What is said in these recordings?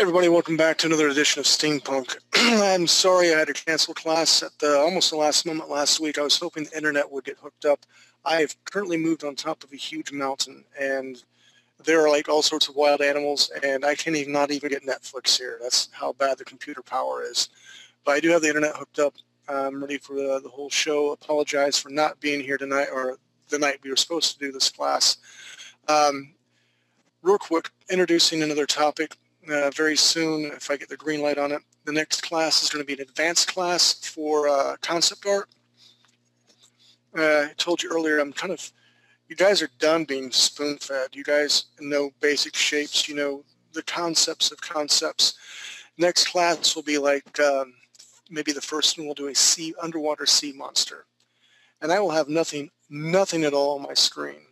Everybody, welcome back to another edition of Steampunk. I'm sorry I had to cancel class at almost the last moment last week. I was hoping the internet would get hooked up. I have currently moved on top of a huge mountain, and there are like all sorts of wild animals, and I can't even not even get Netflix here. That's how bad the computer power is. But I do have the internet hooked up. I'm ready for the whole show. Apologize for not being here tonight or the night we were supposed to do this class. Real quick, introducing another topic. Very soon, if I get the green light on it, the next class is going to be an advanced class for concept art. I told you earlier, you guys are done being spoon-fed. You guys know basic shapes. You know the concepts of concepts. Next class will be like maybe the first one we'll do a underwater sea monster. And I will have nothing at all on my screen.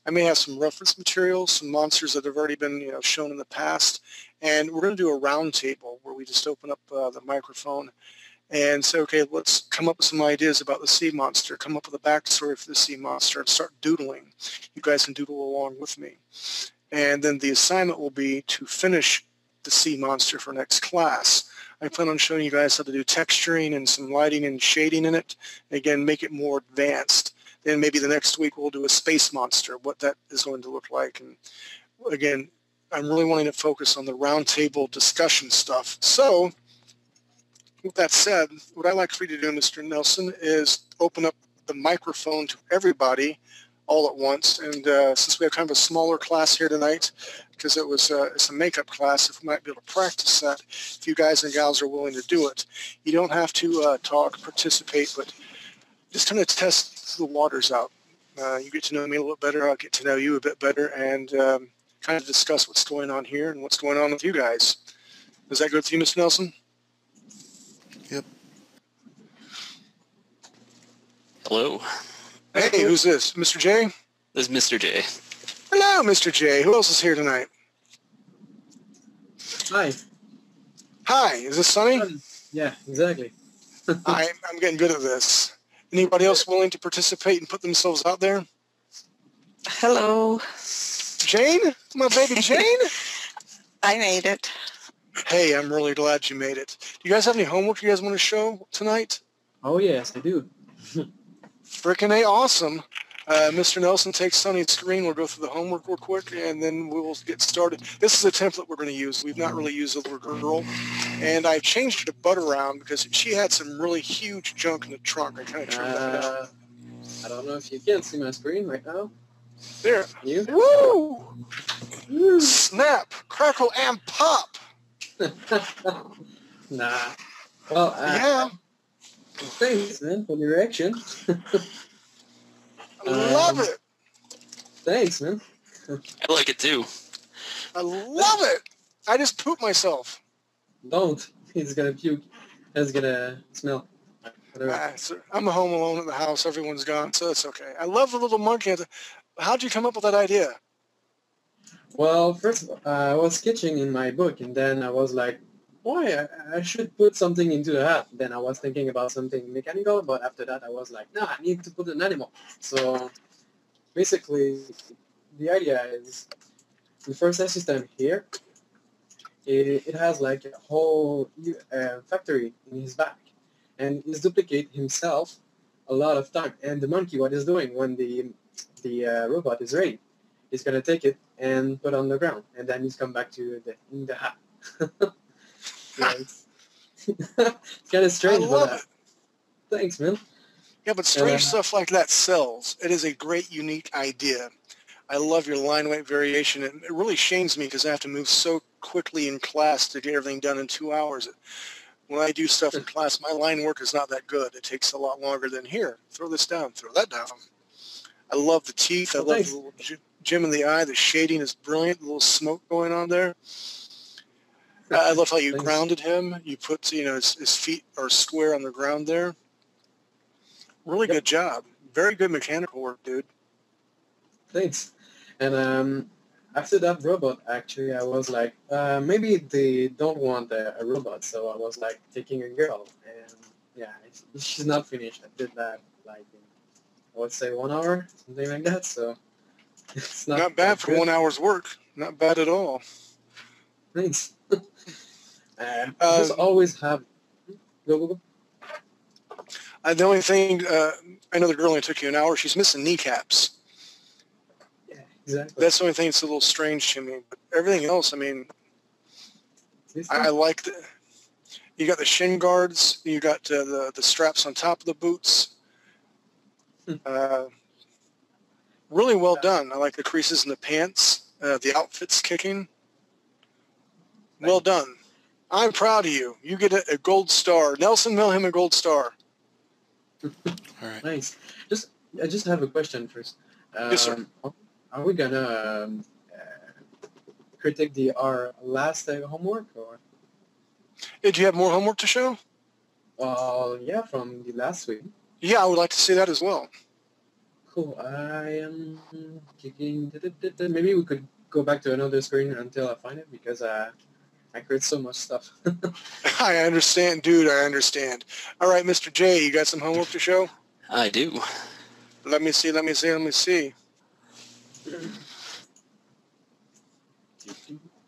I may have some reference materials, some monsters that have already been shown in the past, and we're going to do a round table where we just open up the microphone and say, okay, let's come up with some ideas about the sea monster, come up with a backstory for the sea monster, and start doodling. You guys can doodle along with me. And then the assignment will be to finish the sea monster for next class. I plan on showing you guys how to do texturing and some lighting and shading in it. Again, make it more advanced. Then maybe the next week we'll do a space monster, what that is going to look like. And again, I'm really wanting to focus on the roundtable discussion stuff. So with that said, what I'd like for you to do, Mr. Nelson, is open up the microphone to everybody all at once. And since we have kind of a smaller class here tonight, because it's a makeup class, if we might be able to practice that, if you guys and gals are willing to do it. You don't have to talk, participate, but just kind of test the waters out. You get to know me a little bit better. I'll get to know you a bit better, and kind of discuss what's going on here and what's going on with you guys. Is that good with you, Mr. Nelson? Yep. Hello. Hey, who's this? Mr. J? This is Mr. J. Hello, Mr. J. Who else is here tonight? Hi. Hi, is this Sunny? Yeah, exactly. I'm getting good at this. Anybody else willing to participate and put themselves out there? Hello. Jane? My baby Jane? I made it. Hey, I'm really glad you made it. Do you guys have any homework you guys want to show tonight? Oh, yes, I do. Frickin' A, awesome. Mr. Nelson takes Sunny's screen. We'll go through the homework real quick, and then we'll get started. This is a template we're going to use. We've not really used the little girl, and I changed her to butt around because she had some really huge junk in the trunk. I kind of trimmed that down. I don't know if you can see my screen right now. There. You? Woo! Snap, crackle, and pop. Nah. Well, yeah. Thanks, man, for the reaction. I love it. Thanks, man. I like it too. I love it. I just pooped myself. Don't. He's gonna puke. It's gonna smell. I'm home alone at the house. Everyone's gone, so it's okay. I love the little monkey. How'd you come up with that idea? Well, first I was sketching in my book, and then I was like, why? I should put something into the hat. Then I was thinking about something mechanical, but after that I was like, no, I need to put an animal. So basically, the idea is the first system here, it has like a whole factory in his back, and he's duplicate himself a lot of time. And the monkey, what he's doing when the robot is ready, he's gonna take it and put it on the ground, and then he's come back to the hat. Yeah, it's kind of strange, but thanks, man. Yeah, but strange stuff like that sells. It is a great, unique idea. I love your line weight variation. It really shames me because I have to move so quickly in class to get everything done in 2 hours. When I do stuff in class, my line work is not that good. It takes a lot longer than here. Throw this down. Throw that down. I love the teeth. I love the little gem in the eye. The shading is brilliant. The little smoke going on there. I love how you grounded him. You put, his feet are square on the ground there. Really good job. Very good mechanical work, dude. Thanks. And after that robot, actually, I was like, maybe they don't want a robot, so I was like taking a girl. And yeah, she's not finished. I did that like in, I would say 1 hour, something like that. So it's not bad for good. 1 hour's work. Not bad at all. Thanks. Just always have... Go. The only thing, I know the girl only took you an hour. She's missing kneecaps. Yeah, exactly. That's the only thing that's a little strange to me. But everything else, I mean, I like the... You got the shin guards. You got the straps on top of the boots. Really well done. I like the creases in the pants. The outfit's kicking. Well done. I'm proud of you. You get a gold star. Nelson, mail him a gold star. All right. Nice. I just have a question first. Yes, sir. Are we gonna critique our last homework, or? Did you have more homework to show? Yeah, from the last week. Yeah, I would like to see that as well. Cool. I am kicking. Maybe we could go back to another screen until I find it, because I create so much stuff. I understand, dude. I understand. All right, Mr. J, you got some homework to show? I do. Let me see.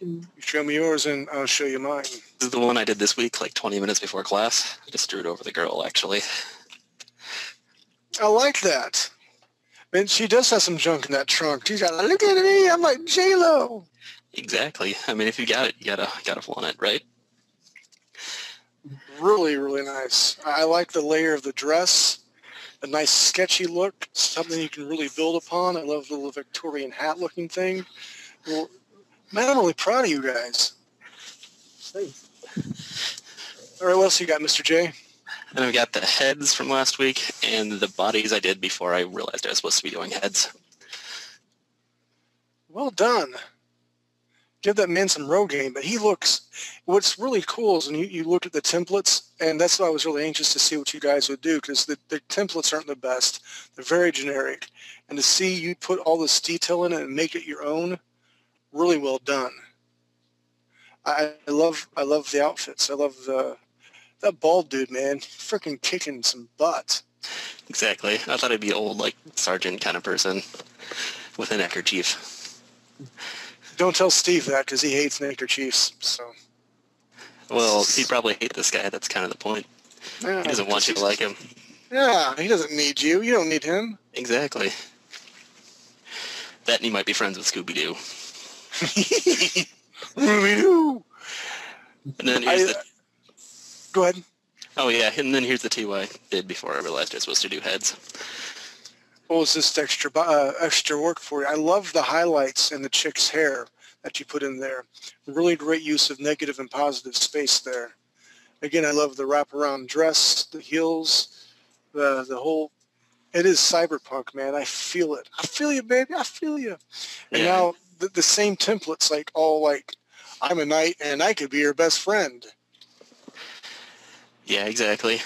You show me yours, and I'll show you mine. This is the one I did this week, like 20 minutes before class. I just drew it over the girl, actually. I like that. Man, she does have some junk in that trunk. She's got, look at me, I'm like J-Lo. Exactly. I mean, if you got it, you gotta flaunt it, right? Really, really nice. I like the layer of the dress. A nice sketchy look, something you can really build upon. I love the little Victorian hat looking thing. Well, man, I'm really proud of you guys. Thanks. All right, what else you got, Mr. J? And I've got the heads from last week and the bodies I did before I realized I was supposed to be doing heads. Well done. Give that man some road game, but he looks... What's really cool is when you look at the templates, and that's why I was really anxious to see what you guys would do, because the templates aren't the best. They're very generic. And to see you put all this detail in it and make it your own, really well done. I love the outfits. I love that bald dude, man. Freaking kicking some butt. Exactly. I thought I'd be old, like, sergeant kind of person with a neckerchief. Don't tell Steve that, because he hates neckerchiefs, so... Well, he'd probably hate this guy. That's kind of the point. Yeah, He doesn't want you to like him. Yeah, he doesn't need you. You don't need him. Exactly. That and he might be friends with Scooby-Doo. Scooby-Doo! And then here's the... Go ahead. Oh, yeah, and then here's the two I did before I realized I was supposed to do heads. What was this extra work for you? I love the highlights in the chick's hair that you put in there. Really great use of negative and positive space there. Again, I love the wraparound dress, the heels, the whole... It is cyberpunk, man. I feel it. I feel you, baby. I feel you. And Yeah. now the same templates, like all like, I'm a knight and I could be your best friend. Yeah, exactly.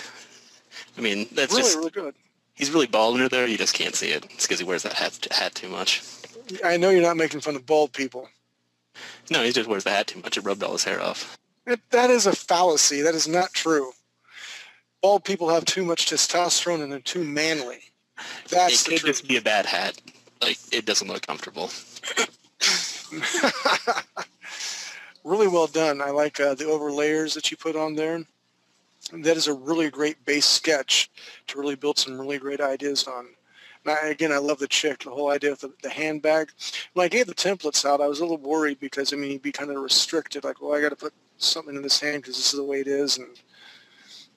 I mean, that's Really, just... really good. He's really bald under there. You just can't see it. It's because he wears that hat too much. I know you're not making fun of bald people. No, he just wears the hat too much. It rubbed all his hair off. That is a fallacy. That is not true. Bald people have too much testosterone and they're too manly. That's It the could truth. just be a bad hat. Like, it doesn't look comfortable. Really well done. I like the overlayers that you put on there. That is a really great base sketch to really build some really great ideas on. Again, I love the chick, the whole idea of the handbag. When I gave the templates out, I was a little worried because, I mean, you'd be kind of restricted. Like, well, I got to put something in this hand because this is the way it is.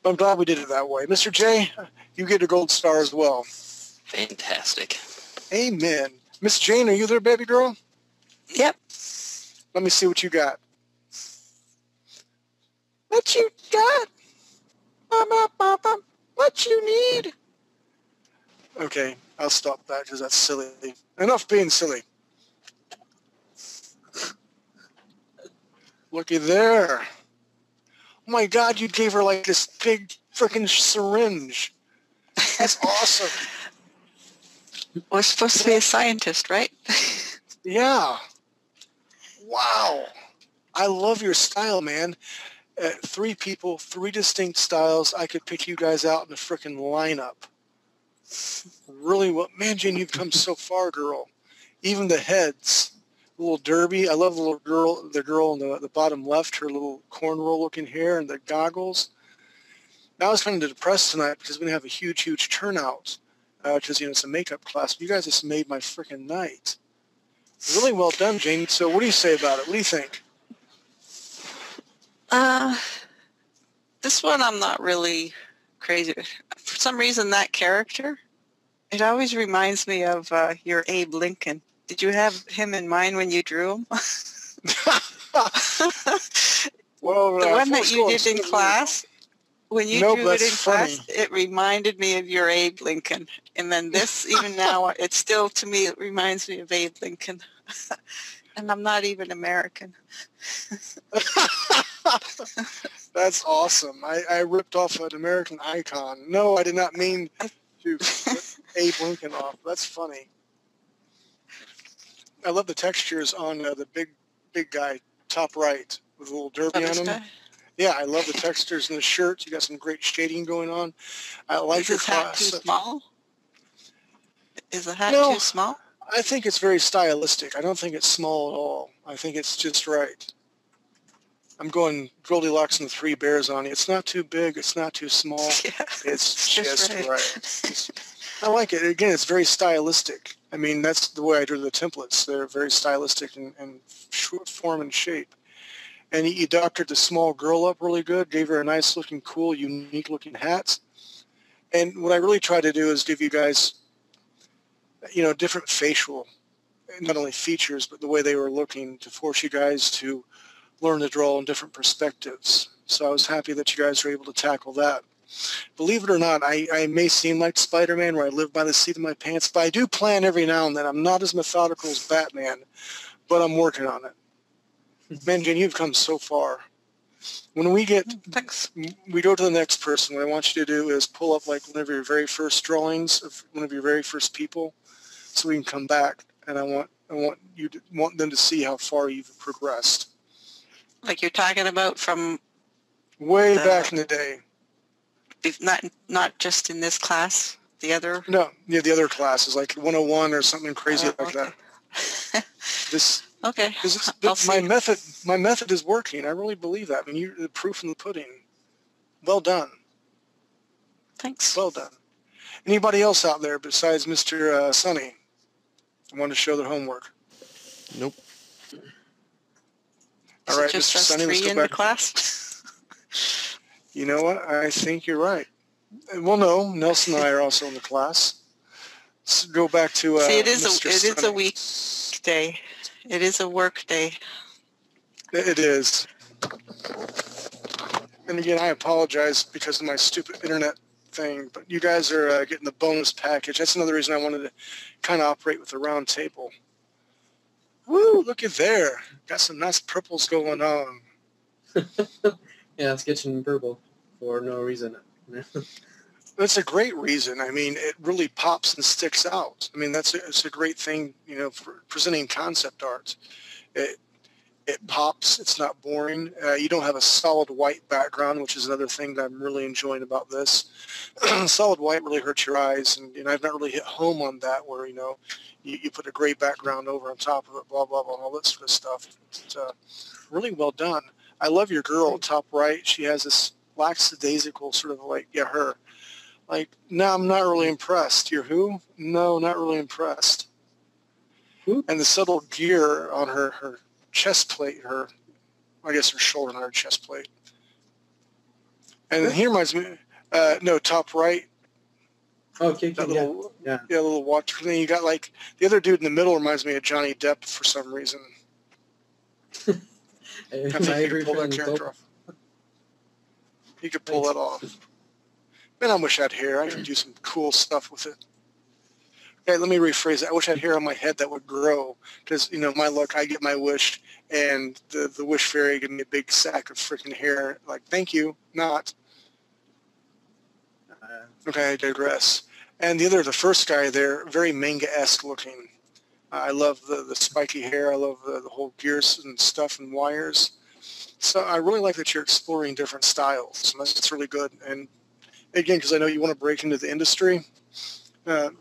But I'm glad we did it that way. Mr. J, you get a gold star as well. Fantastic. Amen. Miss Jane, are you there, baby girl? Yep. Let me see what you got. What you got? What you need? Okay, I'll stop that because that's silly. Enough being silly. Looky there. Oh my God, you gave her like this big freaking syringe. That's awesome. We're supposed to be a scientist, right? Yeah. Wow. I love your style, man. 3 people, 3 distinct styles. I could pick you guys out in a freaking lineup. Really well. Man, Jane, you've come so far, girl. Even the heads. little derby. I love the girl in the bottom left, her little cornrow looking hair and the goggles. Now I was kind of depressed tonight because we have a huge turnout because, it's a makeup class. You guys just made my freaking night. Really well done, Jane. So what do you say about it? What do you think? This one I'm not really crazy with. For some reason, that character, it always reminds me of your Abe Lincoln. Did you have him in mind when you drew him? Well, the one that you did in class, when you drew it in funny. class, it reminded me of your Abe Lincoln. And then this, even now, it still, to me, it reminds me of Abe Lincoln. And I'm not even American. That's awesome. I ripped off an American icon. No, I did not mean to rip Abe Lincoln off. That's funny. I love the textures on the big guy, top right, with a little derby on him. Guy? Yeah, I love the textures in the shirt. You got some great shading going on. I like your class. Is his hat too small? Is the hat too small? I think it's very stylistic. I don't think it's small at all. I think it's just right. I'm going Goldilocks and the Three Bears on you. It's not too big. It's not too small. Yeah, it's just right. I like it. Again, it's very stylistic. I mean, that's the way I drew the templates. They're very stylistic in short form and shape. And you doctored the small girl up really good, gave her a nice looking, cool, unique looking hat. And what I really tried to do is give you guys, different facial, not only features, but the way they were looking to force you guys to learn to draw in different perspectives. So I was happy that you guys were able to tackle that. Believe it or not, I may seem like Spider-Man where I live by the seat of my pants, but I do plan every now and then. I'm not as methodical as Batman, but I'm working on it. Man, Jane, you've come so far. When we go to the next person, what I want you to do is pull up like one of your very first drawings of one of your very first people so we can come back, and I want them to see how far you've progressed. Like you're talking about from way back in the day. Not just in this class, the other? No, yeah, the other classes, like 101 or something crazy like that. Okay. My method is working. I really believe that. I mean, you're the proof in the pudding. Well done. Thanks. Well done. Anybody else out there besides Mr. Sonny want to show their homework? Nope. All right, just Mr. Sonny, let's go in back. The class? You know what? I think you're right. Well, no, Nelson and I are also in the class. Let's go back to See, it Mr. is a weekday. It is a work day. It is. And again, I apologize because of my stupid internet thing, but you guys are getting the bonus package. That's another reason I wanted to kind of operate with the round table. Woo, look at there. Got some nice purples going on. Yeah, sketching purple for no reason. That's a great reason. I mean, it really pops and sticks out. I mean, it's a great thing, for presenting concept art. It pops. It's not boring. You don't have a solid white background, which is another thing that I'm really enjoying about this. Solid white really hurts your eyes, and I've not really hit home on that where, you put a gray background over on top of it, blah, blah, blah, all that sort of stuff. It's really well done. I love your girl top right. She has this lackadaisical sort of her. No, I'm not really impressed. You're who? No, not really impressed. Who? And the subtle gear on her chest plate, her shoulder, not her chest plate. And he reminds me, top right. Okay, That yeah. little, little watch thing. You got the other dude in the middle reminds me of Johnny Depp for some reason. I think you could pull that character off. You could pull that off. Man, I wish I had hair. I could do some cool stuff with it. Okay, let me rephrase it. I wish I had hair on my head that would grow because, my luck, I get my wish, and the wish fairy give me a big sack of freaking hair. Thank you, not. Okay, I digress. And the first guy there, very manga-esque looking. I love the spiky hair. I love the whole gears and stuff and wires. So I really like that you're exploring different styles. That's really good. And again, because I know you want to break into the industry, a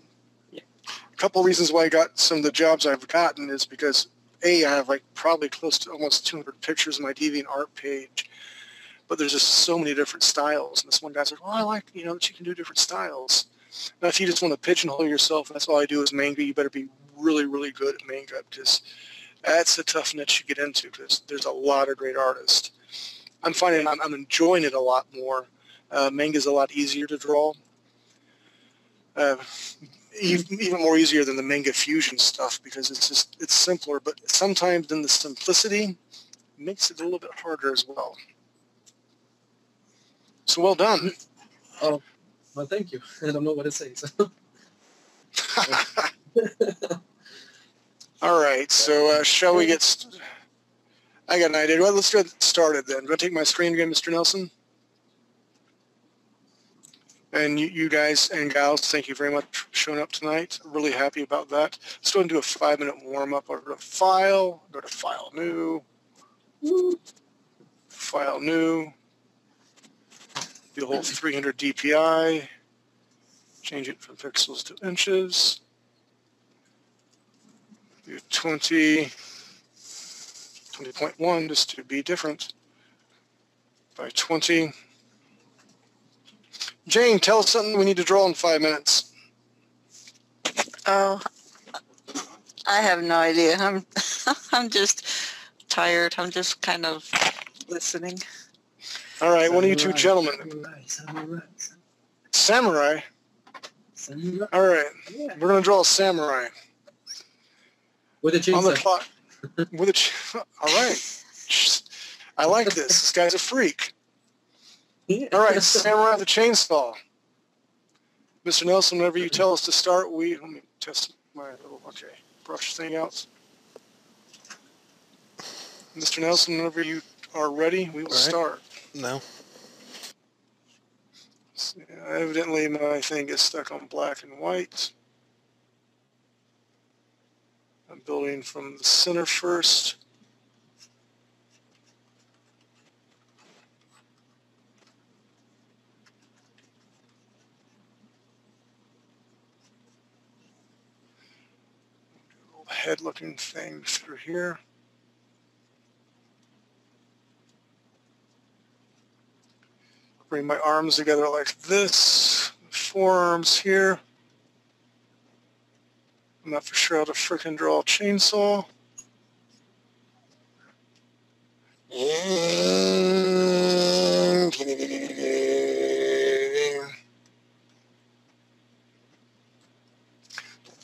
couple reasons why I got some of the jobs I've gotten is because I have like probably close to almost 200 pictures on my DeviantArt page, but there's just so many different styles. And this one guy's like, oh, I like, you know, that you can do different styles. Now, if you just want to pigeonhole yourself, that's all I do is manga, you better be really, really good at manga, because that's a tough niche to get into, because there's a lot of great artists. I'm finding I'm enjoying it a lot more. Manga's a lot easier to draw. Even more easier than the manga fusion stuff, because it's simpler, but sometimes in the simplicity makes it a little bit harder as well. So well done. Oh, well, thank you. I don't know what to say. So. All right, so shall we get... I got an idea. Well, let's get started then. Do I take my screen again, Mr. Nelson? And you guys and gals, thank you very much for showing up tonight. Really happy about that. Let's go and do a 5-minute warm-up. I'll go to File, go to File New, File New, do the whole 300 DPI, change it from pixels to inches, do 20.1 just to be different, by 20. Jane, tell us something we need to draw in 5 minutes. Oh, I have no idea. I'm just tired. I'm just kind of listening. All right, one of you two gentlemen. Samurai? All right, Yeah. we're going to draw a samurai. With a chainsaw. On the clock. With a all right. I like this. This guy's a freak. Yeah. All right, samurai with a chainsaw. Mr. Nelson, whenever you tell us to start, let me test my little, okay, brush thing out. Mr. Nelson, whenever you are ready, we will start. No. Evidently, my thing is stuck on black and white. I'm building from the center first. Head-looking thing through here. Bring my arms together like this. Forearms here. I'm not for sure how to frickin' draw a chainsaw.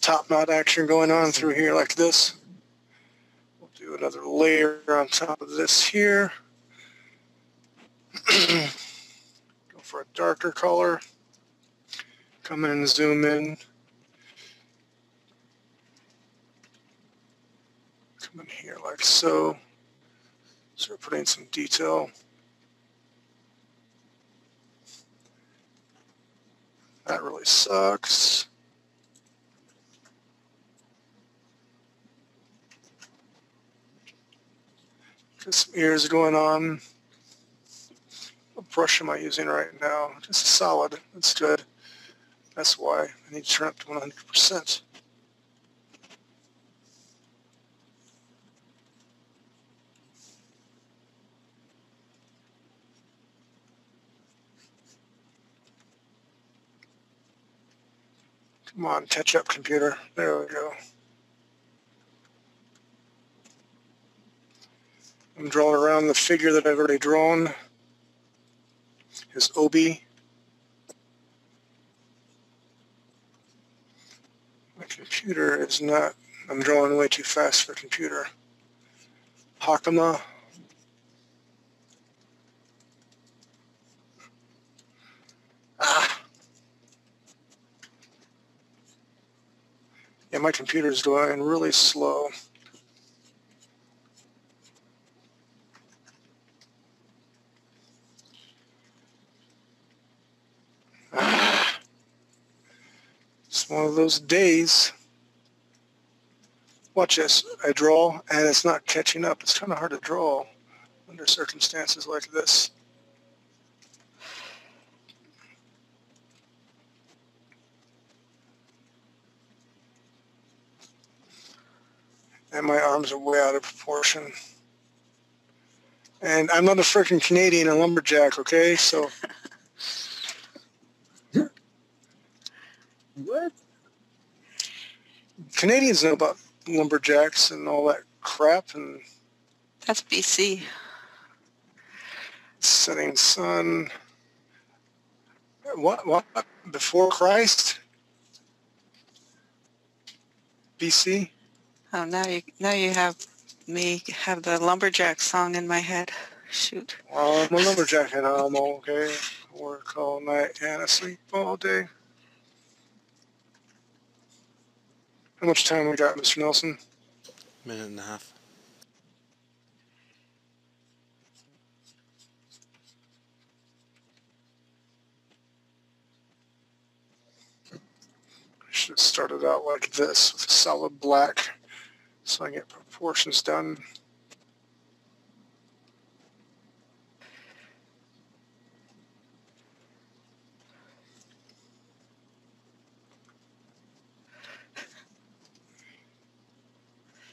Top knot action going on through here like this. We'll do another layer on top of this here. Go for a darker color. Come in and zoom in. Come in here like so. Start putting some detail. That really sucks. Got some ears going on. What brush am I using right now? Just a solid. That's good. That's why I need to turn up to 100%. Come on, catch up, computer. There we go. I'm drawing around the figure that I've already drawn. His obi. My computer is not, I'm drawing way too fast for the computer. Hakama. Ah. Yeah, my computer is going really slow. Ah. It's one of those days. Watch this. I draw, and it's not catching up. It's kind of hard to draw under circumstances like this. And my arms are way out of proportion. And I'm not a freaking Canadian, a lumberjack, okay? So What? Canadians know about lumberjacks and all that crap and That's BC. setting sun. What? Before Christ? BC? Oh, now you have me have the lumberjack song in my head. Shoot. Well, I'm a lumberjack and I'm okay. Work all night and I sleep all day. How much time we got, Mr. Nelson? Minute and a half. I should have started out like this with a solid black so I get proportions done.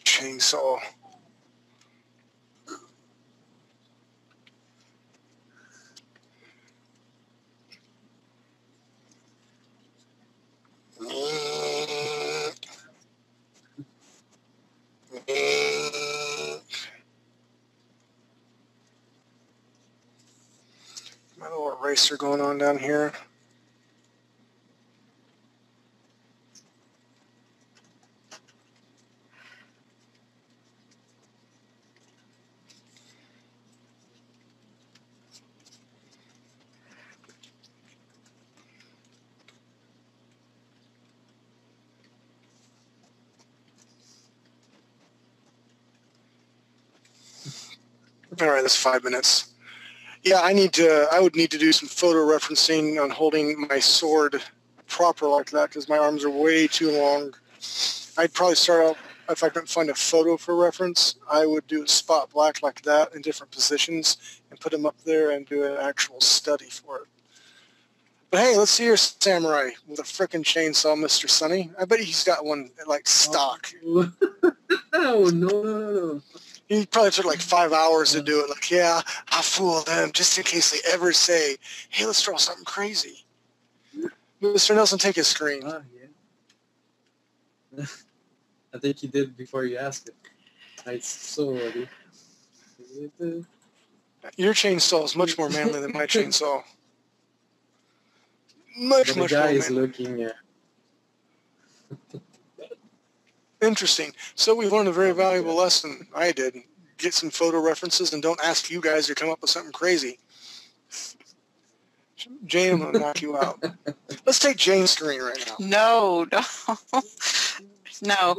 Chainsaw. My little eraser going on down here. All right, that's 5 minutes. Yeah, I would need to do some photo referencing on holding my sword proper like that because my arms are way too long. I'd probably start out, if I couldn't find a photo for reference, I would do a spot black like that in different positions and put them up there and do an actual study for it. But hey, let's see your samurai with a frickin' chainsaw, Mr. Sonny. I bet he's got one like stock. Oh, no. He probably took like 5 hours to do it. Like, yeah, I fooled them just in case they ever say, hey, let's draw something crazy. Mr. Nelson, take his screen. Yeah. I think you did before you asked it. I saw already. Your chainsaw is much more manly than my chainsaw. Much The more guy is manly. looking... Interesting. So we've learned a very valuable lesson. I did. Get some photo references and don't ask you guys to come up with something crazy. Jane, I'm going to knock you out. Let's take Jane's screen right now. No.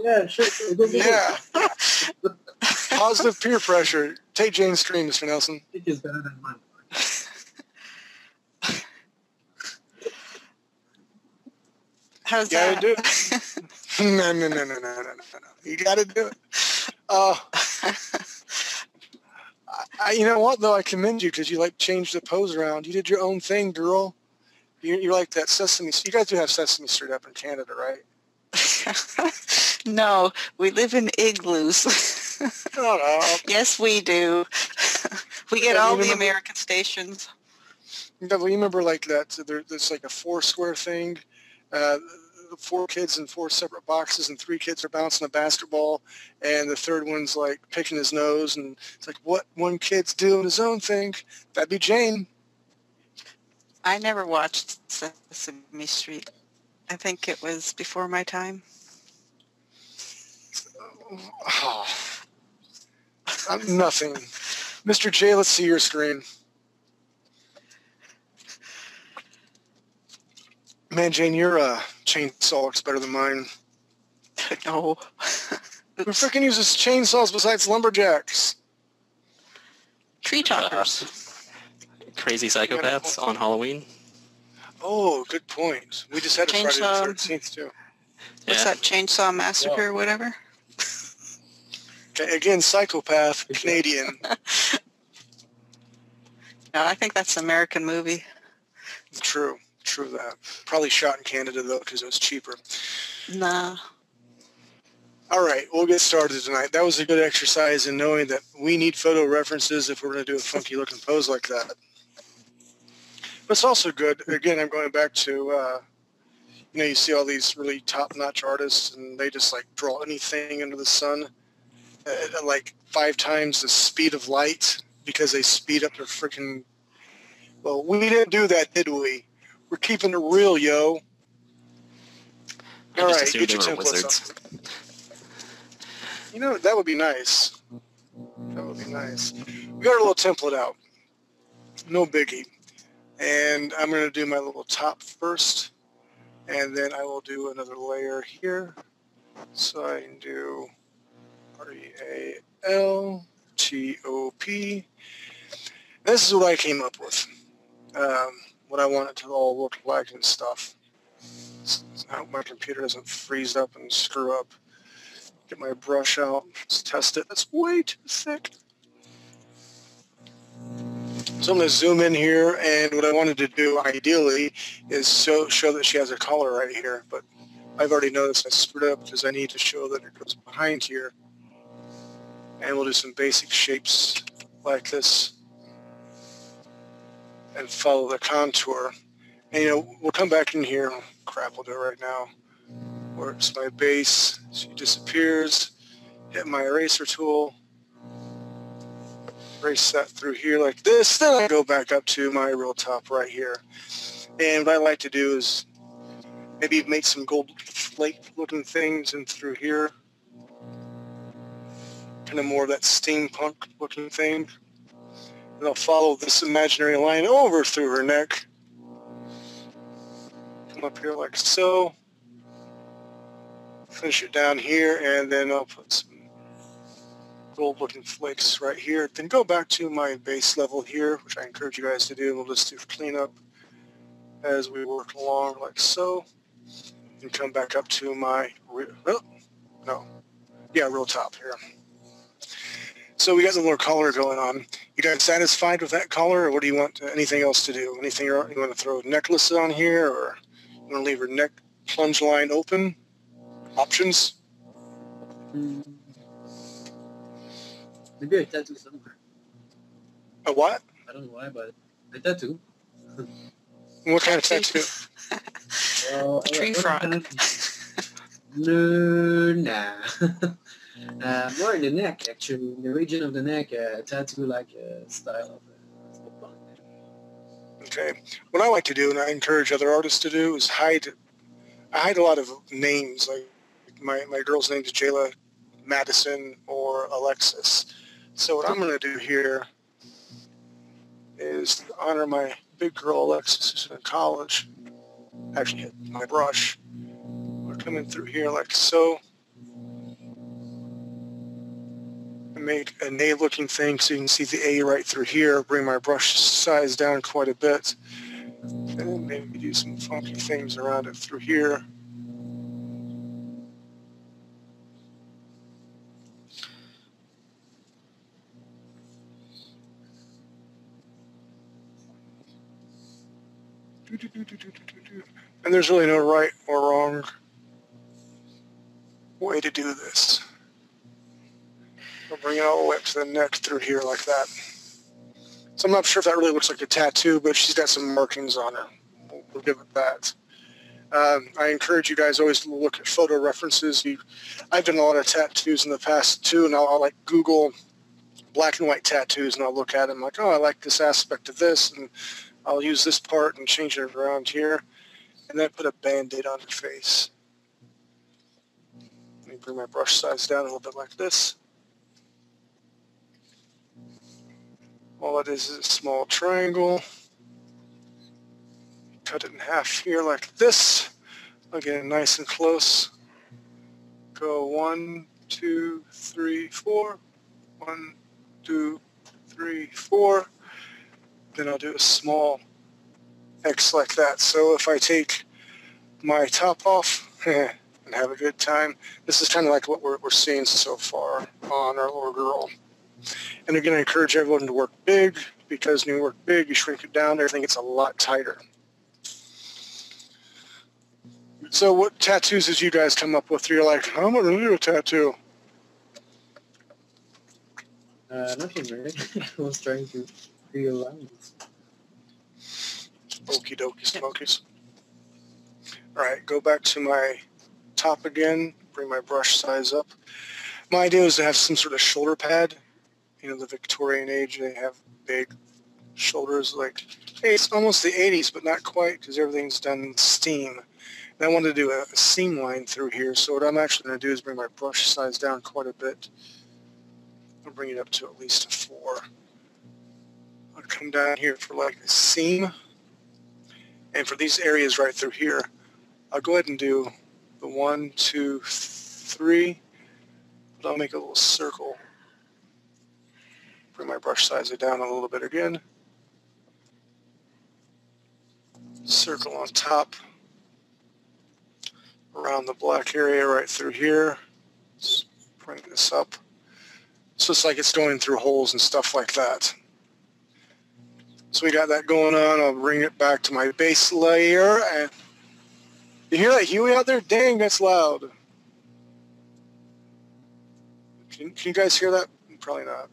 Yeah, sure. Yeah. Positive peer pressure. Take Jane's screen, Mr. Nelson. I think it's better than mine. How's You gotta that? do it. No. You gotta do it. You know what, though? I commend you because you, like, changed the pose around. You did your own thing, girl. You're like that Sesame Street. You guys do have Sesame Street up in Canada, right? No, we live in igloos. No. Yes, we do. We get all the American stations. You remember like that? There's like a 4-square thing. 4 kids in 4 separate boxes, and 3 kids are bouncing a basketball, and the third one's like picking his nose, and it's like, what one kid's doing his own thing? That'd be Jane. I never watched Sesame Street. I think it was before my time. Oh. Nothing. Mr. J, let's see your screen. Man, Jane, your chainsaw looks better than mine. No. Who freaking uses chainsaws besides lumberjacks? Tree talkers. Crazy psychopaths on Halloween. Oh, good point. We just had a Friday Chainsaw. the 13th, too. What's that, Chainsaw Massacre or whatever? Okay, again, psychopath, Canadian. No, I think that's an American movie. True that. Probably shot in Canada, though, because it was cheaper. Nah. All right, we'll get started tonight. That was a good exercise in knowing that we need photo references if we're going to do a funky looking pose like that. But it's also good, again, I'm going back to, you know, you see all these really top-notch artists and they just like draw anything under the sun at like 5 times the speed of light because they speed up their freaking, well, we didn't do that, did we? We're keeping it real, yo. I All just right, assumed get they your were templates wizards. up. You know, that would be nice. That would be nice. We got our little template out. No biggie. And I'm going to do my little top first. And then I will do another layer here. So I can do REALTOP. This is what I came up with. What I want it to all look like and stuff. I hope my computer doesn't freeze up and screw up. Get my brush out. Let's test it. That's way too thick. So I'm going to zoom in here, and what I wanted to do ideally is show that she has a collar right here, but I've already noticed I screwed up because I need to show that it goes behind here. And we'll do some basic shapes like this and follow the contour. And, you know, we'll come back in here. Crap, we'll do it right now. Where's my base? She disappears. Hit my eraser tool. Erase that through here like this. Then I go back up to my real top right here. And what I like to do is maybe make some gold flake looking things in through here. Kind of more of that steampunk looking thing. And I'll follow this imaginary line over through her neck. Come up here like so. Finish it down here, and then I'll put some gold looking flakes right here. Then go back to my base level here, which I encourage you guys to do. We'll just do cleanup as we work along like so. And come back up to my, real top here. So we got the little collar going on. You guys satisfied with that collar, or what do you want, anything else to do? Anything you want to throw a necklace on here, or you want to leave her neck plunge line open? Options? Maybe a tattoo somewhere. A what? I don't know why, but a tattoo. What kind of tattoo? Well, Tree frog. No, nah. More in the neck, actually. In the region of the neck, a tattoo like a style of Steampunk. Okay. What I like to do, and I encourage other artists to do, is I hide a lot of names. Like my girl's name is Jayla Madison or Alexis. So what I'm going to do here is to honor my big girl Alexis, who's in college. Actually hit my brush. We're coming through here like so. And make an A looking thing so you can see the A right through here. Bring my brush size down quite a bit. And maybe do some funky things around it through here. And there's really no right or wrong way to do this. I'll bring it all the way up to the neck through here like that. So I'm not sure if that really looks like a tattoo, but she's got some markings on her. We'll give it that. I encourage you guys always to look at photo references. I've done a lot of tattoos in the past too, and I'll like Google black and white tattoos, and I'll look at them like, oh, I like this aspect of this, and I'll use this part and change it around here, and then put a Band-Aid on your face. Let me bring my brush size down a little bit like this. All it is a small triangle. Cut it in half here like this. Again, nice and close. Go 1, 2, 3, 4. 1, 2, 3, 4. Then I'll do a small X like that. So if I take my top off and have a good time, this is kind of like what we're seeing so far on our little girl. And again, I encourage everyone to work big, because when you work big, you shrink it down, everything gets a lot tighter. So what tattoos did you guys come up with? You're like, I'm going to do a tattoo. Nothing really. I was trying to feel lines. Okie dokie smokies. All right, go back to my top again. Bring my brush size up. My idea was to have some sort of shoulder pad. You know, the Victorian age, they have big shoulders. Like, hey, it's almost the 80s, but not quite because everything's done in steam. And I wanted to do a seam line through here. So what I'm actually going to do is bring my brush size down quite a bit. I'll bring it up to at least a 4. I'll come down here for like a seam. And for these areas right through here, I'll go ahead and do the 1, 2, 3. But I'll make a little circle. Bring my brush size down a little bit again. Circle on top. Around the black area right through here. Just bring this up. So it's like it's going through holes and stuff like that. So we got that going on. I'll bring it back to my base layer. And you hear that Huey out there? Dang, that's loud. Can you guys hear that? Probably not.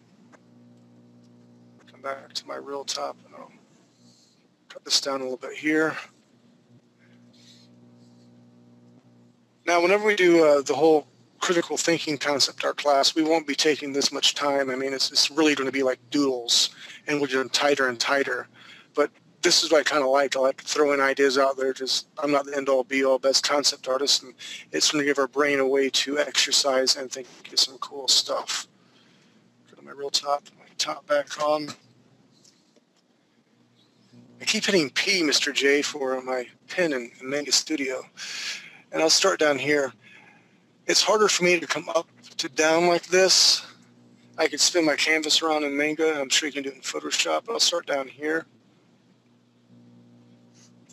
Come back to my real top and I'll cut this down a little bit here. Now, whenever we do the whole critical thinking concept art class, we won't be taking this much time. I mean, it's really going to be like doodles, and we'll get tighter and tighter. But this is what I kind of like. I like throwing ideas out there. Just I'm not the end-all, be-all, best concept artist, and it's going to give our brain a way to exercise and think of some cool stuff. Go to my real top, my top back on. I keep hitting P, Mr. J, for my pen in Manga Studio. And I'll start down here. It's harder for me to come up to down like this. I could spin my canvas around in Manga. I'm sure you can do it in Photoshop. But I'll start down here.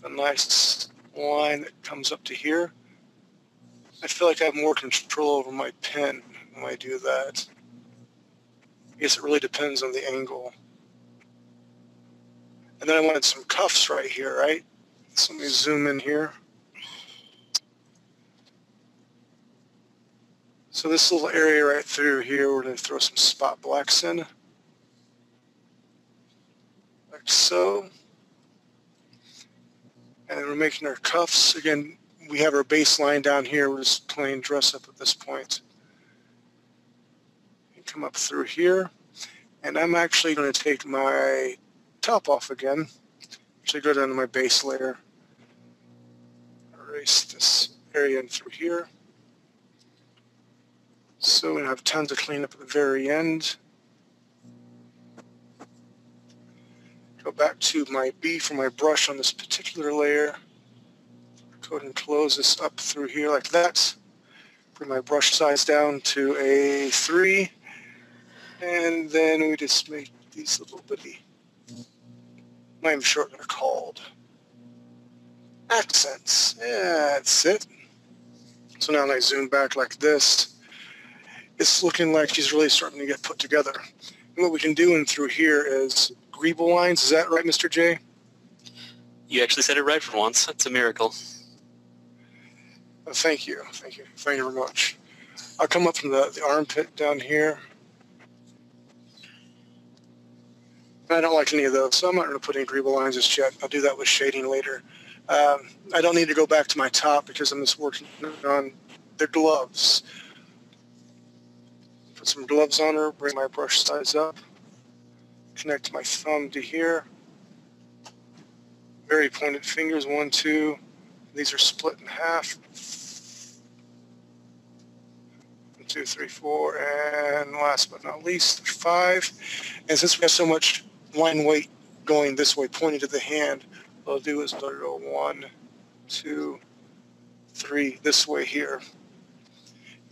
A nice line that comes up to here. I feel like I have more control over my pen when I do that. I guess it really depends on the angle. And then I wanted some cuffs right here, right? So let me zoom in here. So this little area right through here, we're going to throw some spot blacks in. Like so. And then we're making our cuffs. Again, we have our baseline down here. We're just plain dress up at this point. And come up through here. And I'm actually going to take my top off again. Actually go down to my base layer. Erase this area in through here. So we have tons of cleanup at the very end. Go back to my B for my brush on this particular layer. Go ahead and close this up through here like that. Bring my brush size down to a 3. And then we just make these little bitty, I'm not even sure what they're called. Accents. Yeah, that's it. So now when I zoom back like this, it's looking like she's really starting to get put together. And what we can do in through here is greeble lines. Is that right, Mr. J? You actually said it right for once. That's a miracle. Thank you. Thank you. Thank you very much. I'll come up from the armpit down here. I don't like any of those, so I'm not going to put any greeble lines just yet. I'll do that with shading later. I don't need to go back to my top because I'm just working on the gloves. Put some gloves on her, bring my brush size up, connect my thumb to here. Very pointed fingers, 1, 2. These are split in half. 1, 2, 3, 4, and last but not least, 5. And since we have so much line weight going this way, pointing to the hand, what I'll do is I'll go 1, 2, 3, this way here.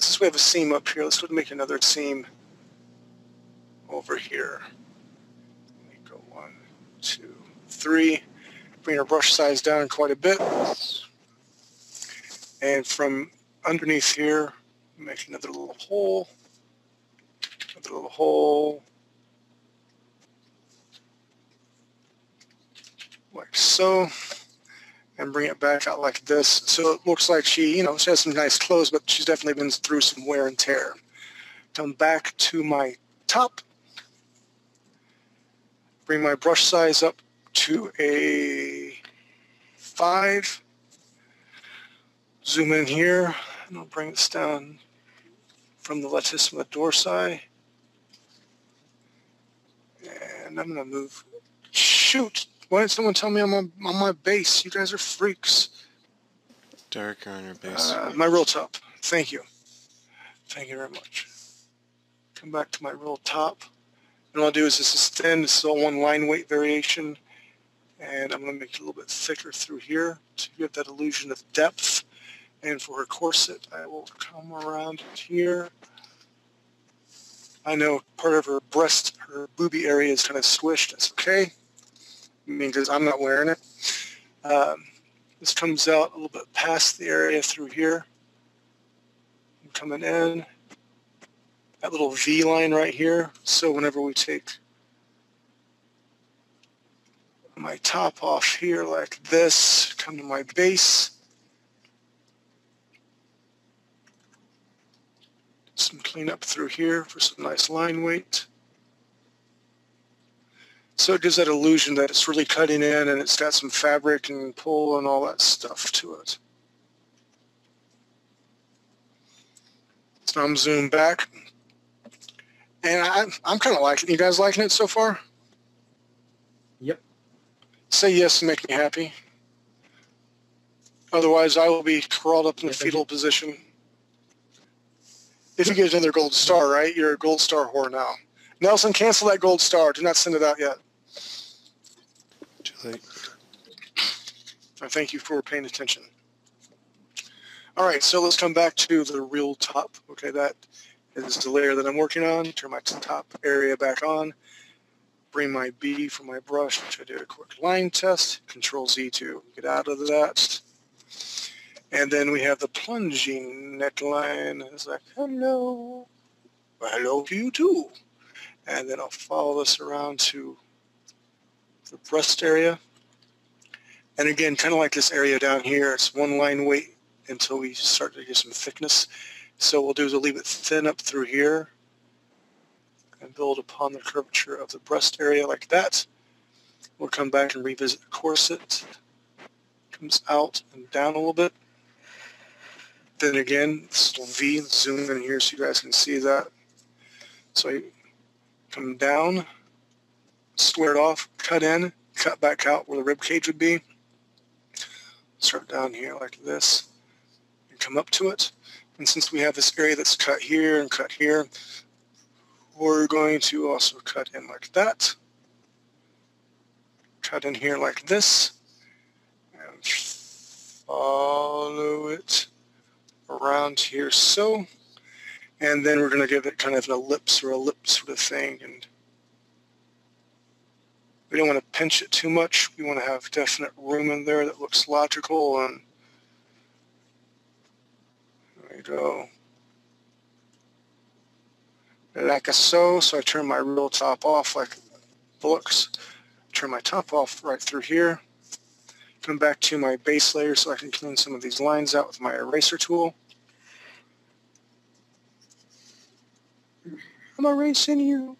Since we have a seam up here, let's go ahead and make another seam over here. Let me go 1, 2, 3. Bring our brush size down quite a bit. And from underneath here, make another little hole. Another little hole. Like so. and bring it back out like this. So it looks like she has some nice clothes, but she's definitely been through some wear and tear. Come back to my top. Bring my brush size up to a 5. Zoom in here, and I'll bring this down from the latissima dorsi. And I'm going to move. Shoot! Why didn't someone tell me I'm on my base? You guys are freaks. Darker on your base. My real top. Thank you. Thank you very much. Come back to my real top. And what I'll do is this is thin. This is all one line weight variation. And I'm going to make it a little bit thicker through here to give that illusion of depth. And for her corset, I will come around here. I know part of her breast, her boobie area is kind of squished. That's okay. I mean, because I'm not wearing it. This comes out a little bit past the area through here. I'm coming in. That little V line right here. So whenever we take my top off here like this, come to my base. Some cleanup through here for some nice line weight. So it gives that illusion that it's really cutting in and it's got some fabric and pull and all that stuff to it. So I'm zoomed back. And I'm kind of liking it. You guys liking it so far? Yep. Say yes and make me happy. Otherwise, I will be crawled up in the fetal position. If you get another gold star, right? You're a gold star whore now. Nelson, cancel that gold star. Do not send it out yet. Too late. I thank you for paying attention. All right, so let's come back to the real top. Okay, that is the layer that I'm working on. Turn my top area back on. Bring my B from my brush. I do a quick line test. Control Z to get out of that. And then we have the plunging neckline. It's like, hello. Well, hello to you too. And then I'll follow this around to the breast area. And again, kind of like this area down here, it's one line weight until we start to get some thickness. So what we'll do is we'll leave it thin up through here and build upon the curvature of the breast area like that. We'll come back and revisit the corset. Comes out and down a little bit. Then again, this little V, zoom in here so you guys can see that. So I come down, square it off, cut in, cut back out where the rib cage would be. Start down here like this and come up to it. And since we have this area that's cut here and cut here, we're going to also cut in like that. Cut in here like this and follow it around here so. And then we're going to give it kind of an ellipse or a lip sort of thing. And we don't want to pinch it too much. We want to have definite room in there that looks logical. And there we go. Like so. So I turn my real top off like it looks. Turn my top off right through here. Come back to my base layer so I can clean some of these lines out with my eraser tool. I'm erasing you.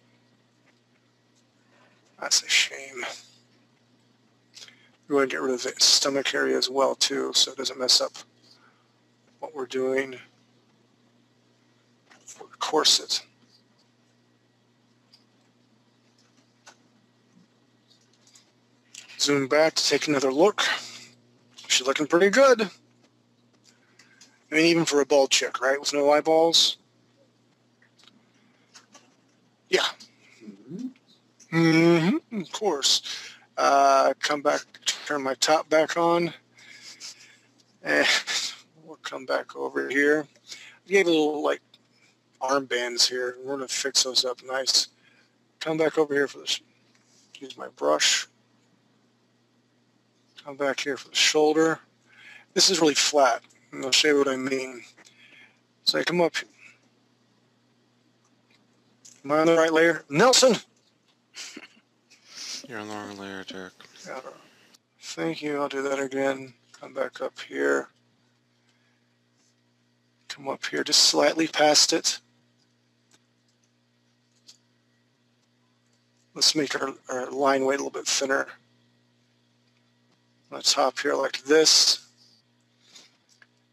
That's a shame. We're going to get rid of the stomach area as well too, so it doesn't mess up what we're doing for the corset. Zoom back to take another look. She's looking pretty good. I mean, even for a bald chick, right? With no eyeballs. Yeah. Of course. Come back, turn my top back on. And we'll come back over here. I gave a little, like, armbands here. We're going to fix those up nice. Come back over here for this. Use my brush. Come back here for the shoulder. This is really flat, and I'll show you what I mean. So I come up. Am I on the right layer? Nelson! You're on the wrong layer, Derek. Thank you. I'll do that again. Come back up here. Come up here just slightly past it. Let's make our line weight a little bit thinner. On the top here like this.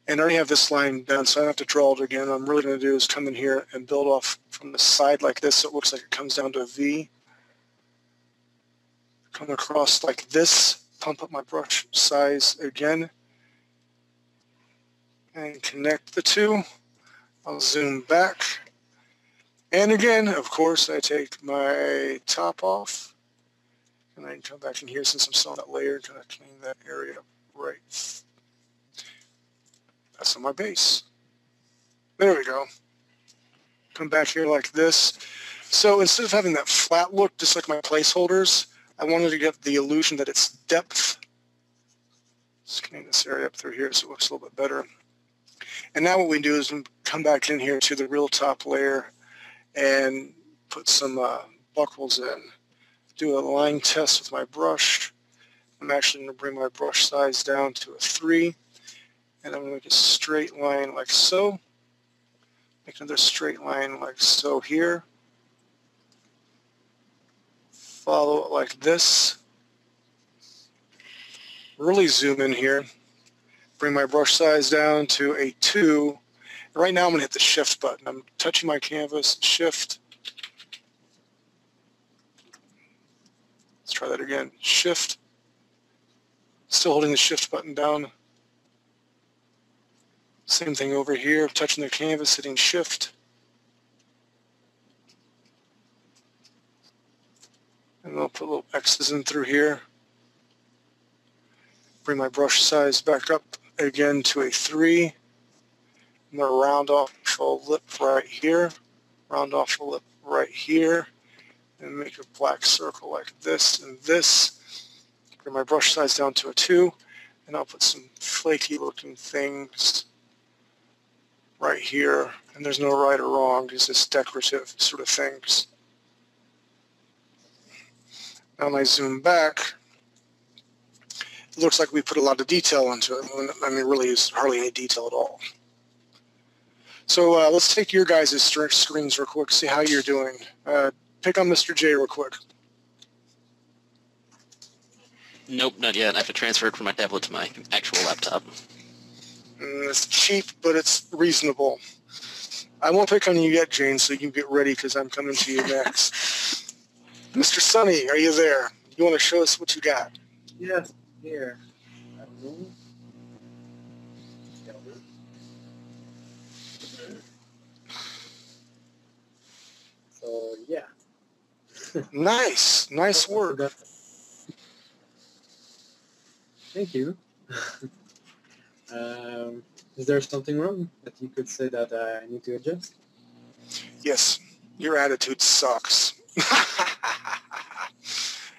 And I already have this line done, so I don't have to draw it again. What I'm really going to do is come in here and build off from the side like this so it looks like it comes down to a V. Come across like this, pump up my brush size again, and connect the two. I'll zoom back. And again, of course, I take my top off, and I can come back in here since I'm still on that layer, kind of clean that area up right. That's on my base. There we go. Come back here like this. So instead of having that flat look, just like my placeholders, I wanted to get the illusion that it's depth. Just clean this area up through here so it looks a little bit better. And now what we do is we come back in here to the real top layer and put some buckles in. Do a line test with my brush. I'm actually going to bring my brush size down to a 3. And I'm going to make a straight line like so. Make another straight line like so here. Follow it like this. Really zoom in here. Bring my brush size down to a 2. Right now I'm going to hit the shift button. I'm touching my canvas, shift. Let's try that again. Shift. Still holding the shift button down. Same thing over here, touching the canvas, hitting shift. And I'll put little X's in through here. Bring my brush size back up again to a 3. I'm going to round off a lip right here. Round off a lip right here. And make a black circle like this and this. Bring my brush size down to a 2. And I'll put some flaky looking things right here, and there's no right or wrong, it's just decorative sort of things. Now when I zoom back, it looks like we put a lot of detail into it. I mean, really is hardly any detail at all. So let's take your guys' screens real quick, see how you're doing. Pick on Mr. J real quick. Nope, not yet. I have to transfer it from my tablet to my actual laptop. It's cheap, but it's reasonable. I won't pick on you yet, Jane, so you can get ready because I'm coming to you next. Mr. Sonny, are you there? You want to show us what you got? Yes, here. So, yeah. Nice work. Thank you. Is there something wrong that you could say that I need to adjust? Yes, your attitude sucks.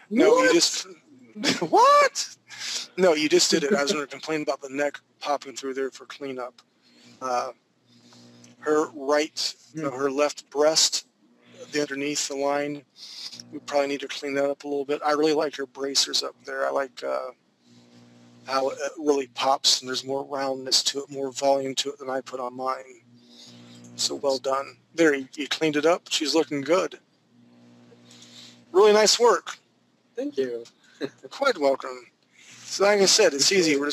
No, what? You just... What? No, you just did it. I was going to complain about the neck popping through there for cleanup. Her right, her left breast, the underneath the line, we probably need to clean that up a little bit. I really like her bracers up there. I like how it really pops and there's more roundness to it, more volume to it than I put on mine. So well done. There, you cleaned it up. She's looking good. Really nice work. Thank you. Quite welcome. So like I said, it's easy. We're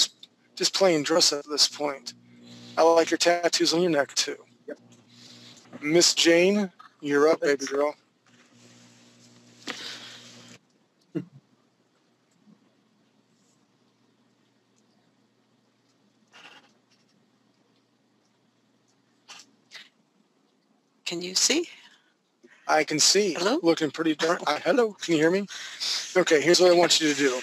just playing dress up at this point. I like your tattoos on your neck too. Yep. Miss Jane, you're up, baby girl. Can you see? I can see. Hello? Looking pretty dark. Hello, can you hear me? Okay, here's what I want you to do.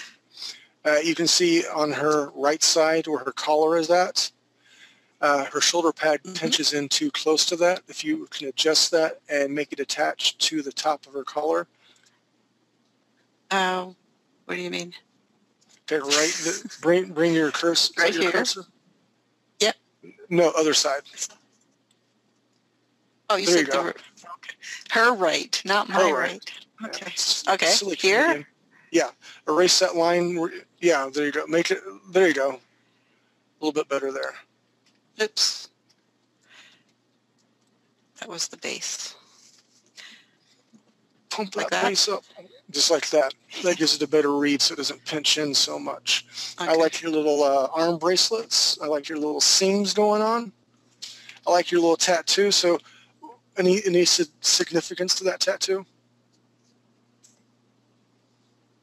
You can see on her right side where her collar is at, her shoulder pad pinches in too close to that. If you can adjust that and make it attached to the top of her collar. What do you mean? Okay, right. Bring your cursor. Right here. Cursor? Yep. No, other side. Oh, you There said you go. okay. Her right, not my Her right. Yeah. Okay. Yeah. Okay. Silly Here? Canadian. Yeah. Erase that line. Yeah, there you go. Make it. There you go. little bit better there. Oops. That was the base. Pump Like that that? base up, just like that. That gives it a better read so it doesn't pinch in so much. Okay. I like your little arm bracelets. I like your little seams going on. I like your little tattoo. So any significance to that tattoo?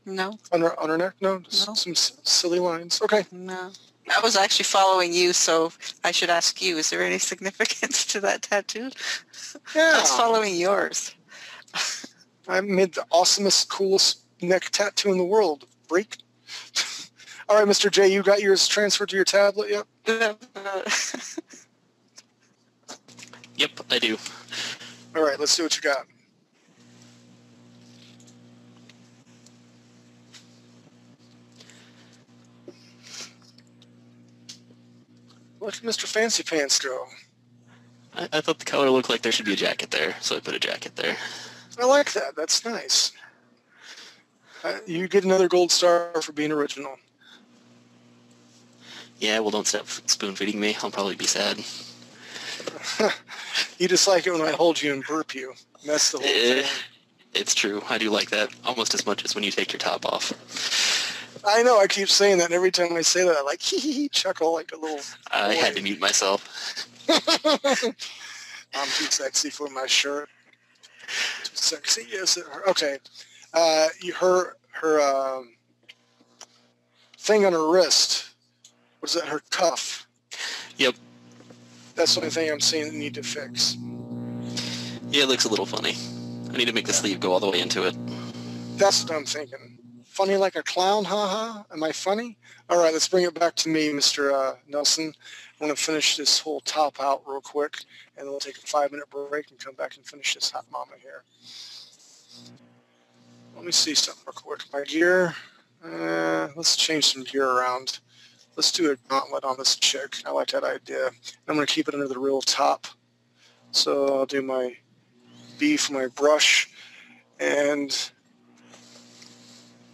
No, On her neck? No? Just No. some silly lines. Okay. no. I was actually following you, so I should ask you, is there any significance to that tattoo? I Yeah. was following yours. I made the awesomest, coolest neck tattoo in the world. Freak. All right, Mr. J, you got yours transferred to your tablet yet? Yep, I do. All right, let's see what you got. Look at Mr. Fancy Pants go. I thought the color looked like there should be a jacket there, so I put a jacket there. I like that. That's nice. You get another gold star for being original. Yeah, well, don't stop spoon feeding me. I'll probably be sad. You just like it when I hold you and burp you. That's the whole thing. It's true. I do like that almost as much as when you take your top off. I know. I keep saying that. And every time I say that, I like hee chuckle like a little. I boy. had to mute myself. I'm too sexy for my shirt. Too sexy, yes. Okay. Her thing on her wrist. Was that her cuff? Yep. That's the only thing I'm seeing that need to fix. Yeah, it looks a little funny. I need to make the sleeve go all the way into it. That's what I'm thinking. Funny like a clown, haha? Am I funny? All right, let's bring it back to me, Mr. Nelson. I'm going to finish this whole top out real quick, and then we'll take a 5-minute break and come back and finish this hot mama here. Let me see something real quick. My gear, let's change some gear around. Let's do a gauntlet on this chick. I like that idea. I'm going to keep it under the real top. So I'll do my B for my brush and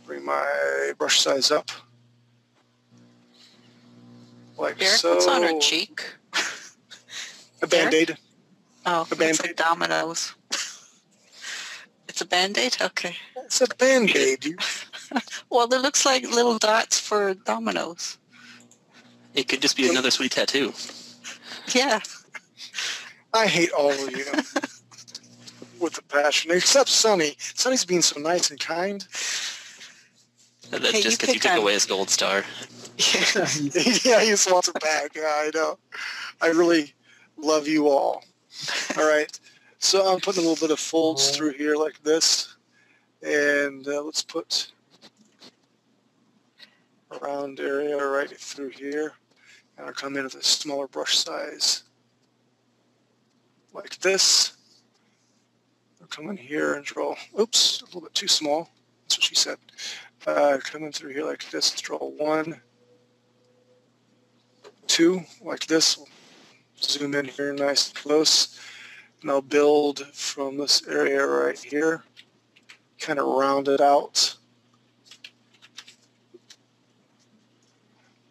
bring my brush size up. Like Eric, so. what's on her cheek? A Band-Aid. Oh, A it's Band-Aid. like dominoes. It's a Band-Aid? Okay. It's a Band-Aid. Well, it looks like little dots for dominoes. It could just be another sweet tattoo. Yeah. I hate all of you with a passion, except Sonny. Sonny's being so nice and kind. That's Hey, just you because you pick took on- away his gold star. Yeah, he just wants it back. Yeah, I know. I really love you all. All right. So I'm putting a little bit of folds through here like this. And let's put a round area right through here. And I'll come in with a smaller brush size like this. I'll come in here and draw, oops, a little bit too small. That's what she said. Come in through here like this, draw 1, 2, like this. Zoom in here nice and close. And I'll build from this area right here, kind of round it out.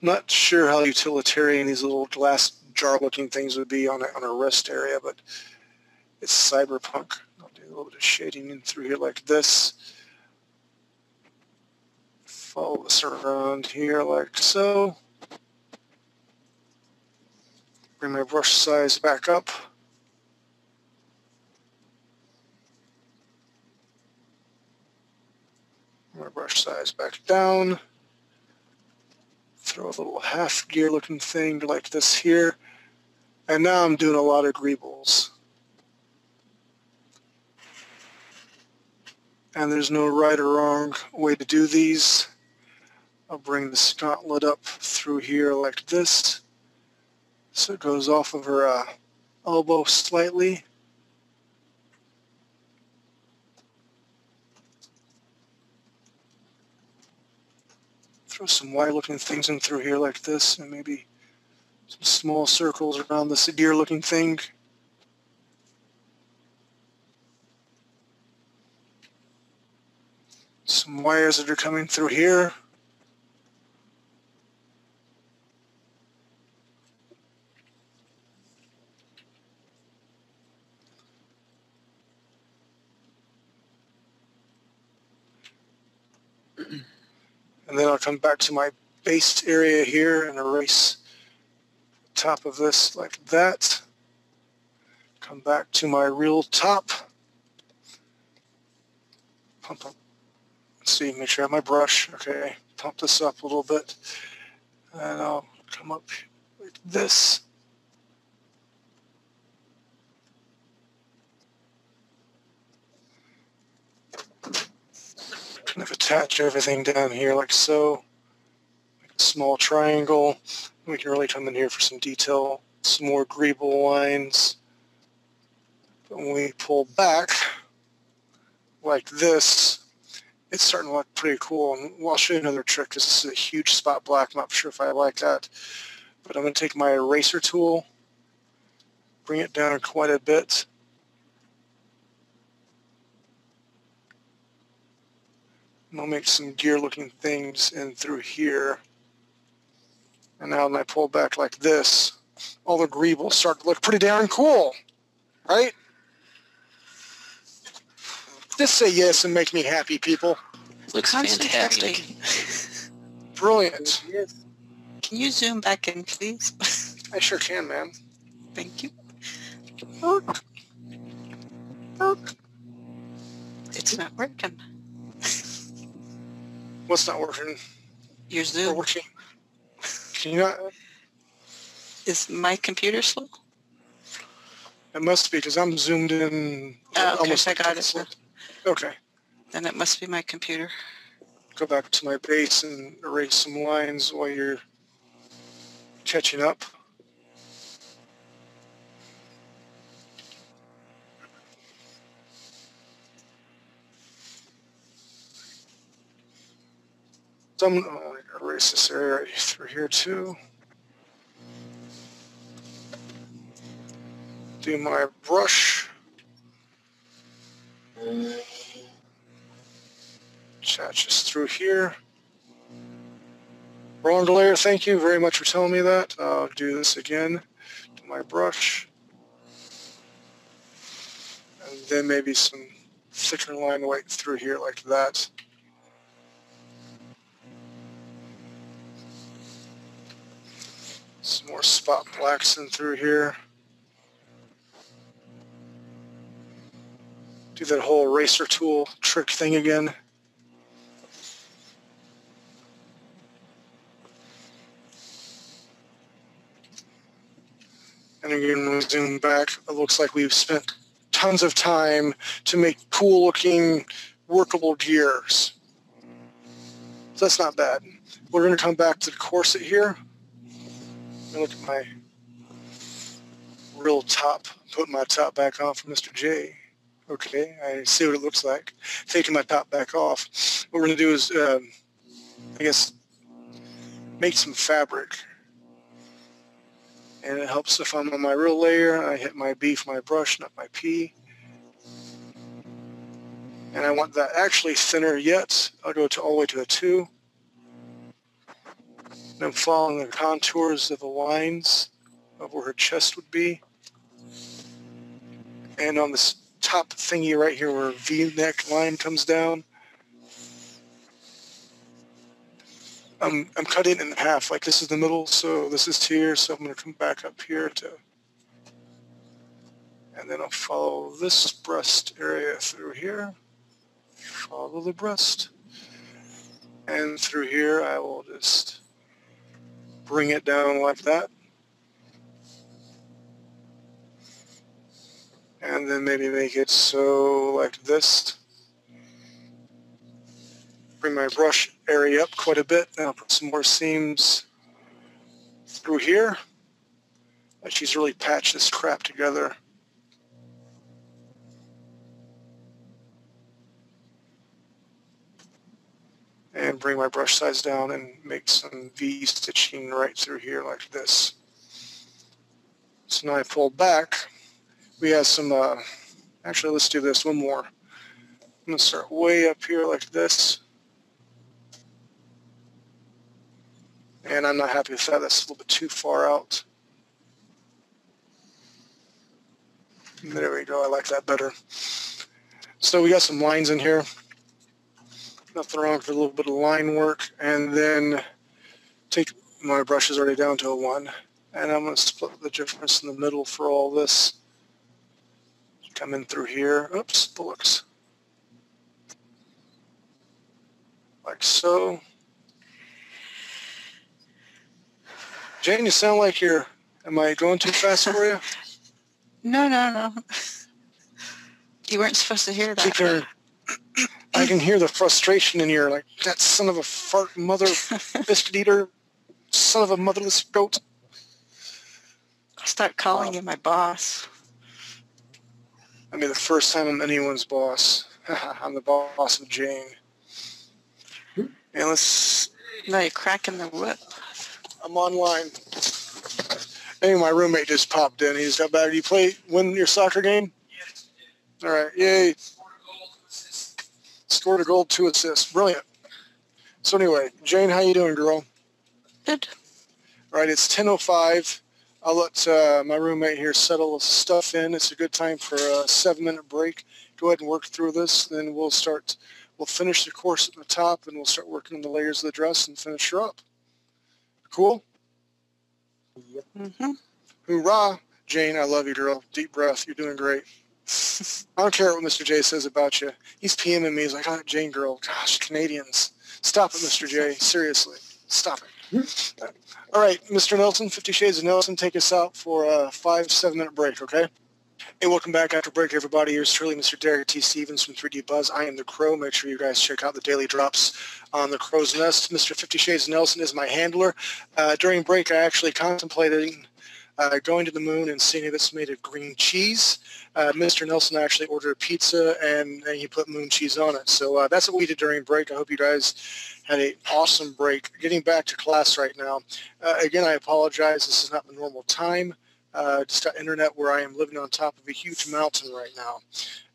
Not sure how utilitarian these little glass jar looking things would be on a wrist area, but it's cyberpunk. I'll do a little bit of shading in through here like this. Follow this around here like so. Bring my brush size back up. My brush size back down. Throw a little half gear looking thing like this here. And now I'm doing a lot of greebles. And there's no right or wrong way to do these. I'll bring the gauntlet up through here like this. So it goes off of her elbow slightly. Throw some wide looking things in through here like this, and maybe some small circles around this deer looking thing. Some wires that are coming through here. And then I'll come back to my base area here and erase the top of this like that. Come back to my real top. Pump up. Let's see, make sure I have my brush. Okay, pump this up a little bit. And I'll come up like this. Kind of attach everything down here like so. Make a small triangle. We can really come in here for some detail, some more greeble lines. But when we pull back like this, it's starting to look pretty cool. And I'll show you another trick. This is a huge spot black. I'm not sure if I like that. But I'm going to take my eraser tool, bring it down quite a bit. And I'll make some gear-looking things in through here. And now when I pull back like this, all the greebles start to look pretty darn cool, right? Just say yes and make me happy, people. Looks fantastic. Brilliant. Yes. Can you zoom back in, please? I sure can, man. Thank you. Look. Look. It's not working. What's not working? Your Or zoom. working? Can you not? Is my computer slow? It must be because I'm zoomed in. Oh, okay, almost I got it. Okay. Then it must be my computer. Go back to my base and erase some lines while you're catching up. So I'm going to erase this area right through here too. Do my brush. Attach this through here. Wrong layer, thank you very much for telling me that. I'll do this again to my brush. And then maybe some thicker line weight through here like that. Some more spot blacks in through here. Do that whole eraser tool trick thing again. And again, when we zoom back, it looks like we've spent tons of time to make cool looking, workable gears. So that's not bad. We're going to come back to the corset here. And look at my real top. Put my top back on for Mr. J. Okay, I see what it looks like. Taking my top back off. What we're going to do is, I guess, make some fabric. And it helps if I'm on my real layer, I hit my B for my brush, not my P. And I want that actually thinner yet. I'll go to all the way to a 2. And I'm following the contours of the lines of where her chest would be. And on this top thingy right here where V-neck line comes down, I'm cutting it in half. Like this is the middle, so this is here, so I'm going to come back up here to, and then I'll follow this breast area through here. Follow the breast. And through here I will just bring it down like that. And then maybe make it so like this. Bring my brush area up quite a bit. Then I'll put some more seams through here. Like she's really patched this crap together. And bring my brush size down and make some V stitching right through here like this. So now I pull back. We have some, actually let's do this one more. I'm going to start way up here like this. And I'm not happy with that. That's a little bit too far out. There we go. I like that better. So we got some lines in here. Nothing wrong with a little bit of line work. And then take my brush is already down to a 1. And I'm going to split the difference in the middle for all this. Come in through here. Oops, bullocks. Like so. Jane, you sound like you're, am I going too fast for you? No. You weren't supposed to hear that. Keep your, I can hear the frustration in your, like, that son of a fart mother biscuit eater, son of a motherless goat. I'll start calling you my boss. I mean, the first time I'm anyone's boss. I'm the boss of Jane. And let's... No, you're cracking the whip. I'm online. Anyway, my roommate just popped in. He just got back. Do you win your soccer game? Yes. All right. Yay. Scored a goal, 2 assists. Brilliant. So anyway, Jane, how you doing, girl? Good. All right, it's 10:05. I'll let my roommate here settle the stuff in. It's a good time for a 7-minute break. Go ahead and work through this. Then we'll finish the course at the top, and we'll start working on the layers of the dress and finish her up. Cool? Yep. Mm-hmm. Hoorah. Jane, I love you, girl. Deep breath. You're doing great. I don't care what Mr. J says about you. He's PMing me. He's like, oh, Jane girl. Gosh, Canadians. Stop it, Mr. J. Seriously. Stop it. All right, Mr. Nelson, 50 Shades of Nelson, take us out for a 5-7-minute break, okay? Hey, welcome back after break, everybody. Here's truly Mr. Derek T. Stevens from 3D Buzz. I am the Crow. Make sure you guys check out the daily drops on the Crow's Nest. Mr. 50 Shades of Nelson is my handler. During break, I actually contemplated going to the moon and seeing if it's made of green cheese. Mr. Nelson actually ordered a pizza, and he put moon cheese on it. So that's what we did during break. I hope you guys had an awesome break. Getting back to class right now. Again, I apologize. This is not the normal time. Just got internet where I am living on top of a huge mountain right now.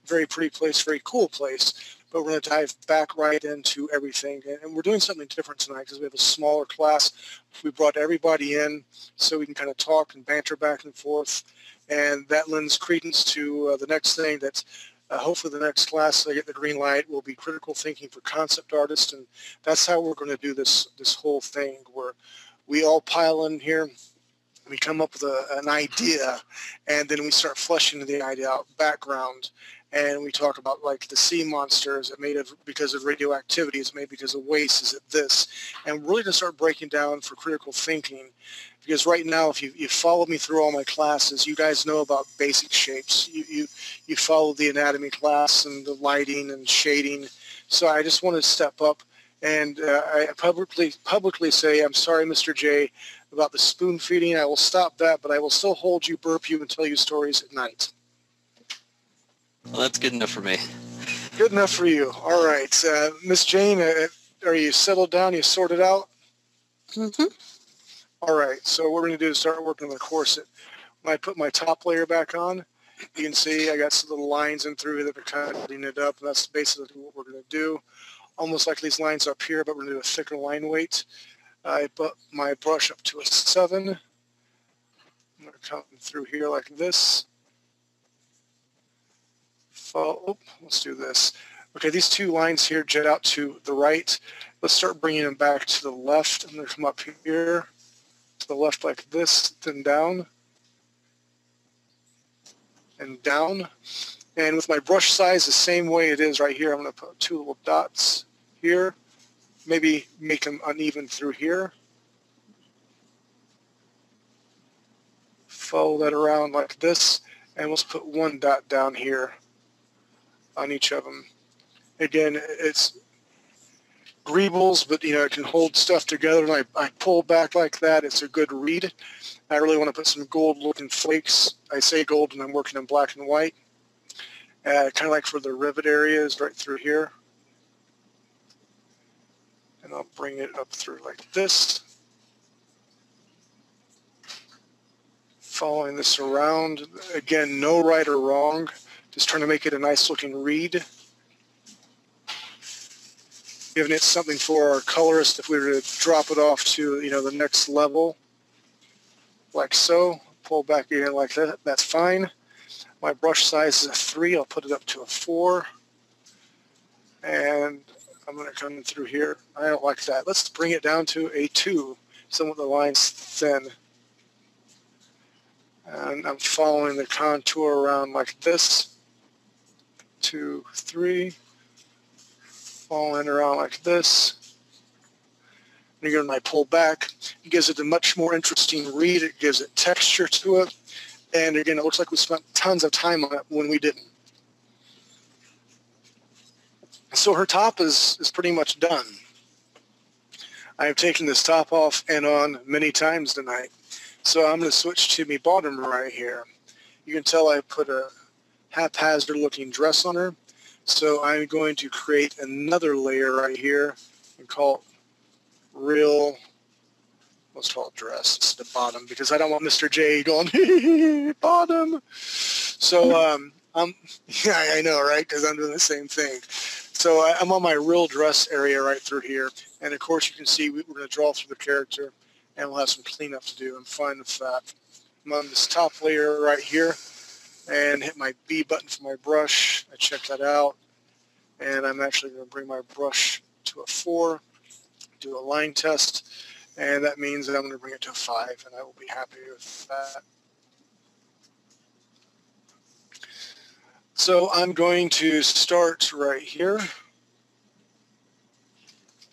Very pretty place, very cool place. But we're going to dive back right into everything. And we're doing something different tonight because we have a smaller class. We brought everybody in so we can kind of talk and banter back and forth. And that lends credence to the next thing that's hopefully the next class I get the green light will be critical thinking for concept artists. And that's how we're going to do this whole thing where we all pile in here. We come up with an idea, and then we start fleshing the idea out, background, and we talk about like the sea monster. Is it made of because of radioactivity? Is it made because of waste? Is it this? And we're really going to start breaking down for critical thinking, because right now, if you follow me through all my classes, you guys know about basic shapes. You follow the anatomy class and the lighting and shading. So I just want to step up, and I publicly say, I'm sorry, Mr. J, about the spoon feeding. I will stop that, but I will still hold you, burp you, and tell you stories at night. Well, that's good enough for me. Good enough for you. All right. Miss Jane, are you settled down? You sorted out? Mm-hmm. All right. So what we're going to do is start working on the corset. When I put my top layer back on, you can see I got some little lines in through that are cutting it up. And that's basically what we're going to do. Almost like these lines up here, but we're going to do a thicker line weight. I put my brush up to a 7. I'm going to come through here like this. Let's do this. Okay, these 2 lines here jet out to the right. Let's start bringing them back to the left. I'm going to come up here to the left like this, then down, and down. And with my brush size the same way it is right here, I'm going to put 2 little dots here. Maybe make them uneven through here. Follow that around like this, and let's put 1 dot down here on each of them. Again, it's greebles, but it can hold stuff together, and I pull back like that. It's a good read. I really want to put some gold-looking flakes. I say gold, and I'm working in black and white. Kind of like for the rivet areas right through here. And I'll bring it up through like this. Following this around. Again, no right or wrong. Just trying to make it a nice looking read. Giving it something for our colorist if we were to drop it off to, the next level. Like so. Pull back in like that. That's fine. My brush size is a 3. I'll put it up to a 4. And I'm going to come in through here. I don't like that. Let's bring it down to a 2, so the line's thin. And I'm following the contour around like this. 2, 3. Following around like this. And again, when I pull back, it gives it a much more interesting read. It gives it texture to it. And again, it looks like we spent tons of time on it when we didn't. So her top is pretty much done. I have taken this top off and on many times tonight. So I'm going to switch to my bottom right here. You can tell I put a haphazard looking dress on her. So I'm going to create another layer right here and call it real, let's call it dress. It's the bottom because I don't want Mr. J going, bottom. So yeah, I know, right? Because I'm doing the same thing. So I'm on my real dress area right through here. And of course you can see we're going to draw through the character and we'll have some cleanup to do. I'm fine with that. I'm on this top layer right here and hit my B button for my brush. I check that out. And I'm actually going to bring my brush to a 4, do a line test. And that means that I'm going to bring it to a 5 and I will be happy with that. So I'm going to start right here.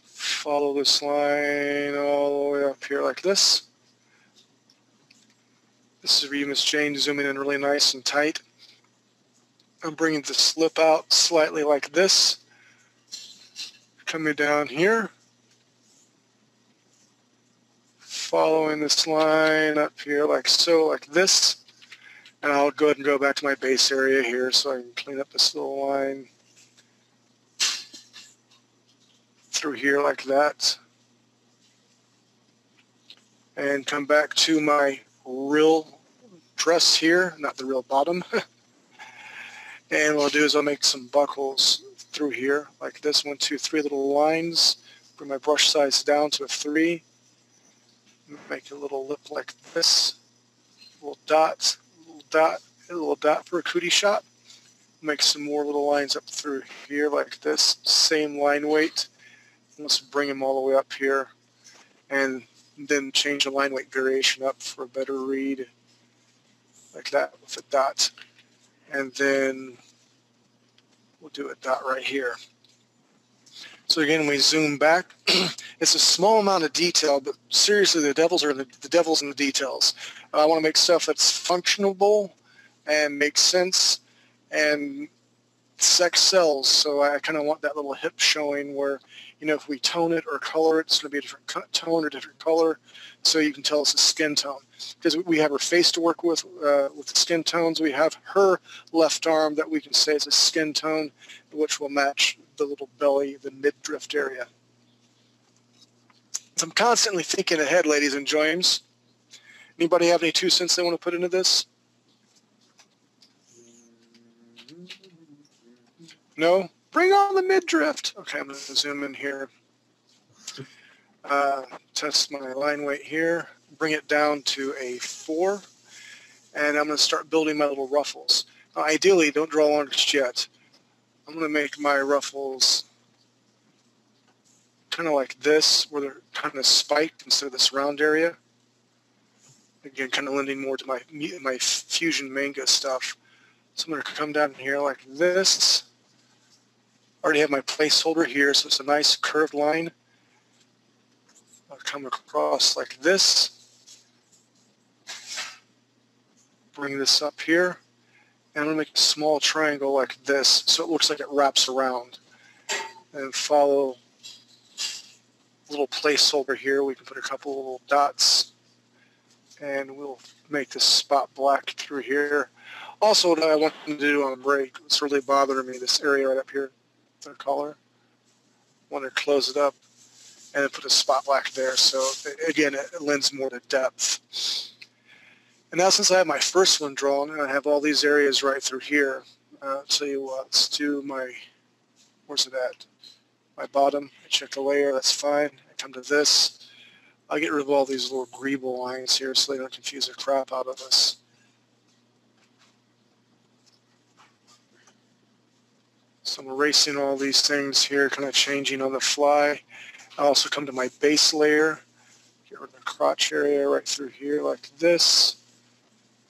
Follow this line all the way up here like this. This is where you, Miss Jane, zooming in really nice and tight. I'm bringing the slip out slightly like this. Coming down here. Following this line up here like so, like this. And I'll go ahead and go back to my base area here so I can clean up this little line through here like that. And come back to my real dress here, not the real bottom. And what I'll do is I'll make some buckles through here like this. 1, 2, 3 little lines. Bring my brush size down to a 3. Make a little lip like this. Little dot. A little dot for a cootie shot. Make some more little lines up through here like this. Same line weight. Let's bring them all the way up here. And then change the line weight variation up for a better read. Like that with a dot. And then we'll do a dot right here. So again, we zoom back. It's a small amount of detail, but seriously, the devil's in the details. I want to make stuff that's functional and makes sense, and sex sells. So I kind of want that little hip showing where, you know, if we tone it or color it, it's going to be a different tone or different color, so you can tell it's a skin tone. Because we have her face to work with the skin tones. We have her left arm that we can say is a skin tone, which will match the little belly, the midriff area. So I'm constantly thinking ahead, ladies and James. Anybody have any 2 cents they want to put into this? No? Bring on the midriff. Okay, I'm going to zoom in here. Test my line weight here. Bring it down to a 4. And I'm going to start building my little ruffles. Now, ideally, don't draw on just yet. I'm going to make my ruffles kind of like this, where they're kind of spiked instead of this round area. Again, kind of lending more to my fusion manga stuff. So I'm going to come down here like this. Already have my placeholder here, so it's a nice curved line. I'll come across like this. Bring this up here. And I'm going to make a small triangle like this so it looks like it wraps around. And follow a little placeholder here. We can put a couple little dots. And we'll make this spot black through here. Also, what I want to do on break, it's really bothering me, this area right up here, the color. I want to close it up and then put a spot black there. So again, it lends more to depth. And now since I have my first one drawn and I have all these areas right through here, I'll tell you what, let's do my, where's it at? My bottom, I check the layer, that's fine. I come to this. I'll get rid of all these little greeble lines here so they don't confuse the crap out of us. So I'm erasing all these things here, kind of changing on the fly. I also come to my base layer, get rid of the crotch area right through here like this.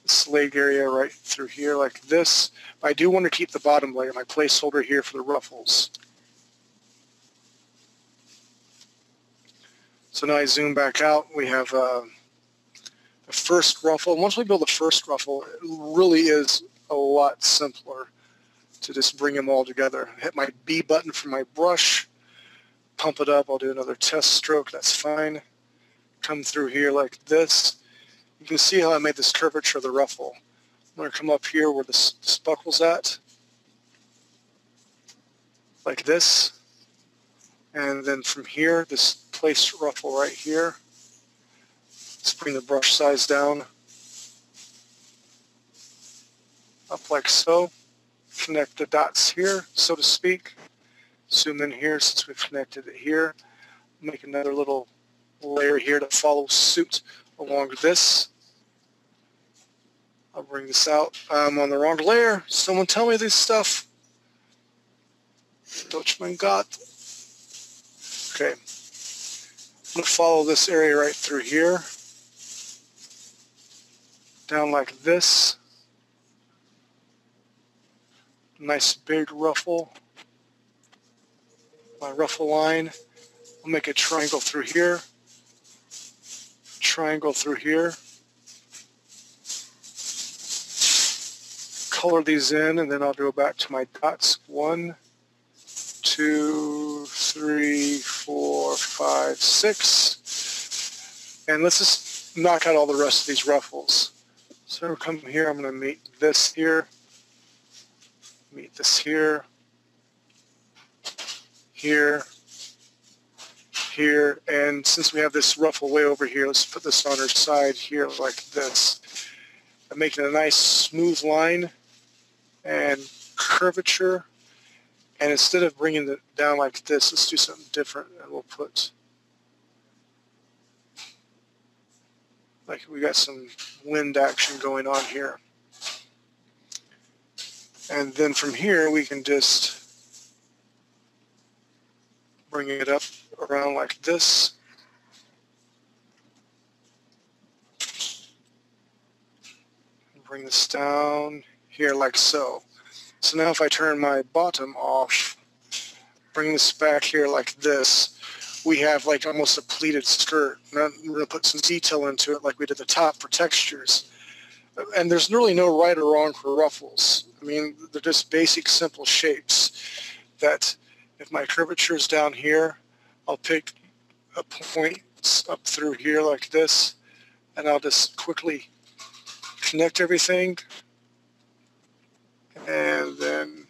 This leg area right through here like this. But I do want to keep the bottom layer, my placeholder here for the ruffles. So now I zoom back out. We have the first ruffle. Once we build the first ruffle, it really is a lot simpler to just bring them all together. Hit my B button for my brush, pump it up. I'll do another test stroke. That's fine. Come through here like this. You can see how I made this curvature of the ruffle. I'm going to come up here where this buckle's at, like this. And then from here, this place ruffle right here. Let's bring the brush size down, up like so. Connect the dots here, so to speak. Zoom in here since we've connected it here. Make another little layer here to follow suit along this. I'll bring this out. I'm on the wrong layer. Someone tell me this stuff. Deutsch mein Gott. Okay. I'm going to follow this area right through here. Down like this. Nice big ruffle. My ruffle line. I'll make a triangle through here. Triangle through here. Color these in, and then I'll go back to my dots. 1, 2, 3, 4, 5, 6. And let's just knock out all the rest of these ruffles. So we'll come here. I'm going to meet this here. Meet this here. Here. Here. And since we have this ruffle way over here, let's put this on our side here like this. I'm making a nice smooth line and curvature. And instead of bringing it down like this, let's do something different. And we'll put, like we got some wind action going on here. And then from here, we can just bring it up around like this. Bring this down here like so. So now if I turn my bottom off, bring this back here like this, we have like almost a pleated skirt. Now we're going to put some detail into it like we did the top for textures. And there's really no right or wrong for ruffles. I mean, they're just basic, simple shapes that if my curvature is down here, I'll pick a point up through here like this, and I'll just quickly connect everything, and then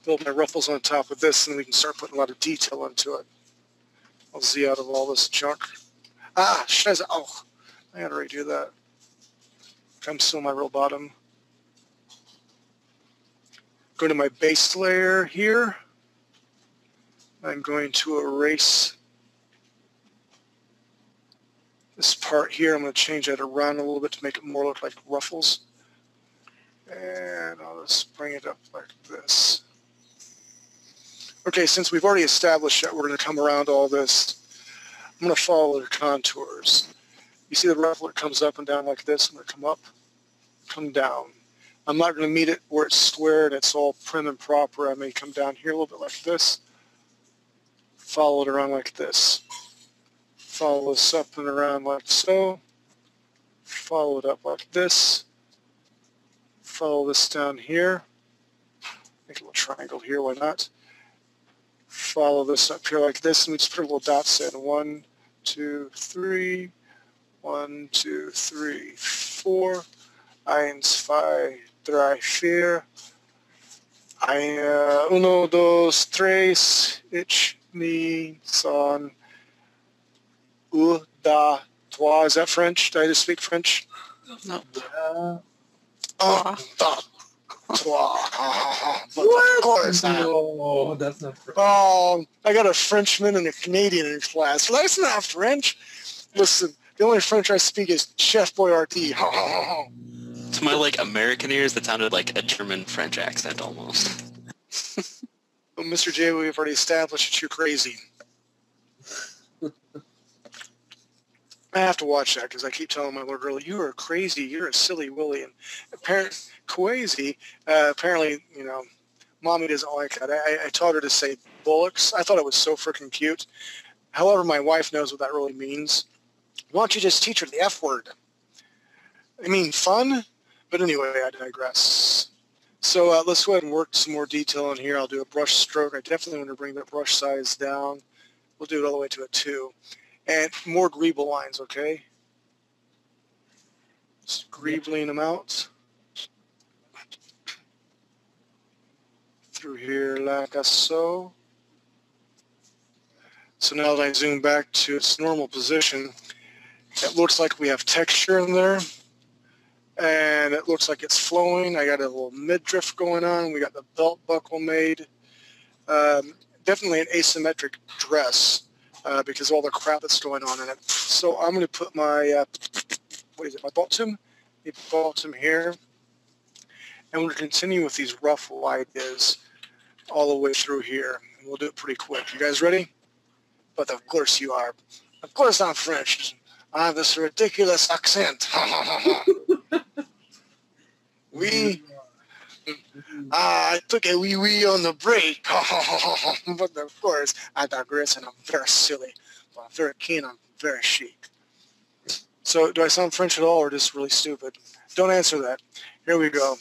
build my ruffles on top of this, and we can start putting a lot of detail into it. I'll Z out of all this junk. Ah, scheiße, oh, I gotta redo that. I'm still my real bottom. Go to my base layer here. I'm going to erase this part here. I'm going to change that around a little bit to make it more look like ruffles. And I'll just bring it up like this. Okay, since we've already established that we're going to come around all this, I'm going to follow the contours. You see the ruffle that comes up and down like this? I'm going to come up, come down. I'm not going to meet it where it's square and it's all prim and proper. I may come down here a little bit like this, follow it around like this, follow this up and around like so, follow it up like this, follow this down here, make a little triangle here, why not? Follow this up here like this, and we just put a little dots in. 1, 2, 3, 1, 2, 3, 4. 1, 2, 3, 4. 1, 2, 3, ich, ni, son, da, trois. Is that French? Did I just speak French? No. Da, trois. What? Of course. No, that's not French. Oh, I got a Frenchman and a Canadian in class. Well, that's not French. Listen, the only French I speak is Chef Boyardee. To my like American ears, that sounded like a German French accent almost. Well, Mr. J, we've already established that you're crazy. I have to watch that because I keep telling my little girl, you are crazy, you're a silly Willy. And apparently, apparently, you know, Mommy doesn't like that. I taught her to say bullocks. I thought it was so freaking cute. However, my wife knows what that really means. Why don't you just teach her the F word? I mean, fun? But anyway, I digress. So let's go ahead and work some more detail in here. I'll do a brush stroke. I definitely want to bring the brush size down. We'll do it all the way to a 2. And more greeble lines, okay? Just greebling them out. Through here like so. So now that I zoom back to its normal position, it looks like we have texture in there. And it looks like it's flowing. I got a little midriff going on. We got the belt buckle made. Definitely an asymmetric dress because of all the crap that's going on in it. So I'm going to put my, my bottom here. And we're going to continue with these ruffle ideas all the way through here. And we'll do it pretty quick. You guys ready? But of course you are. Of course I'm French. I have this ridiculous accent. I took a wee on the break. But of course, I digress and I'm very silly. I'm very keen, I'm very chic. So do I sound French at all or just really stupid? Don't answer that. Here we go.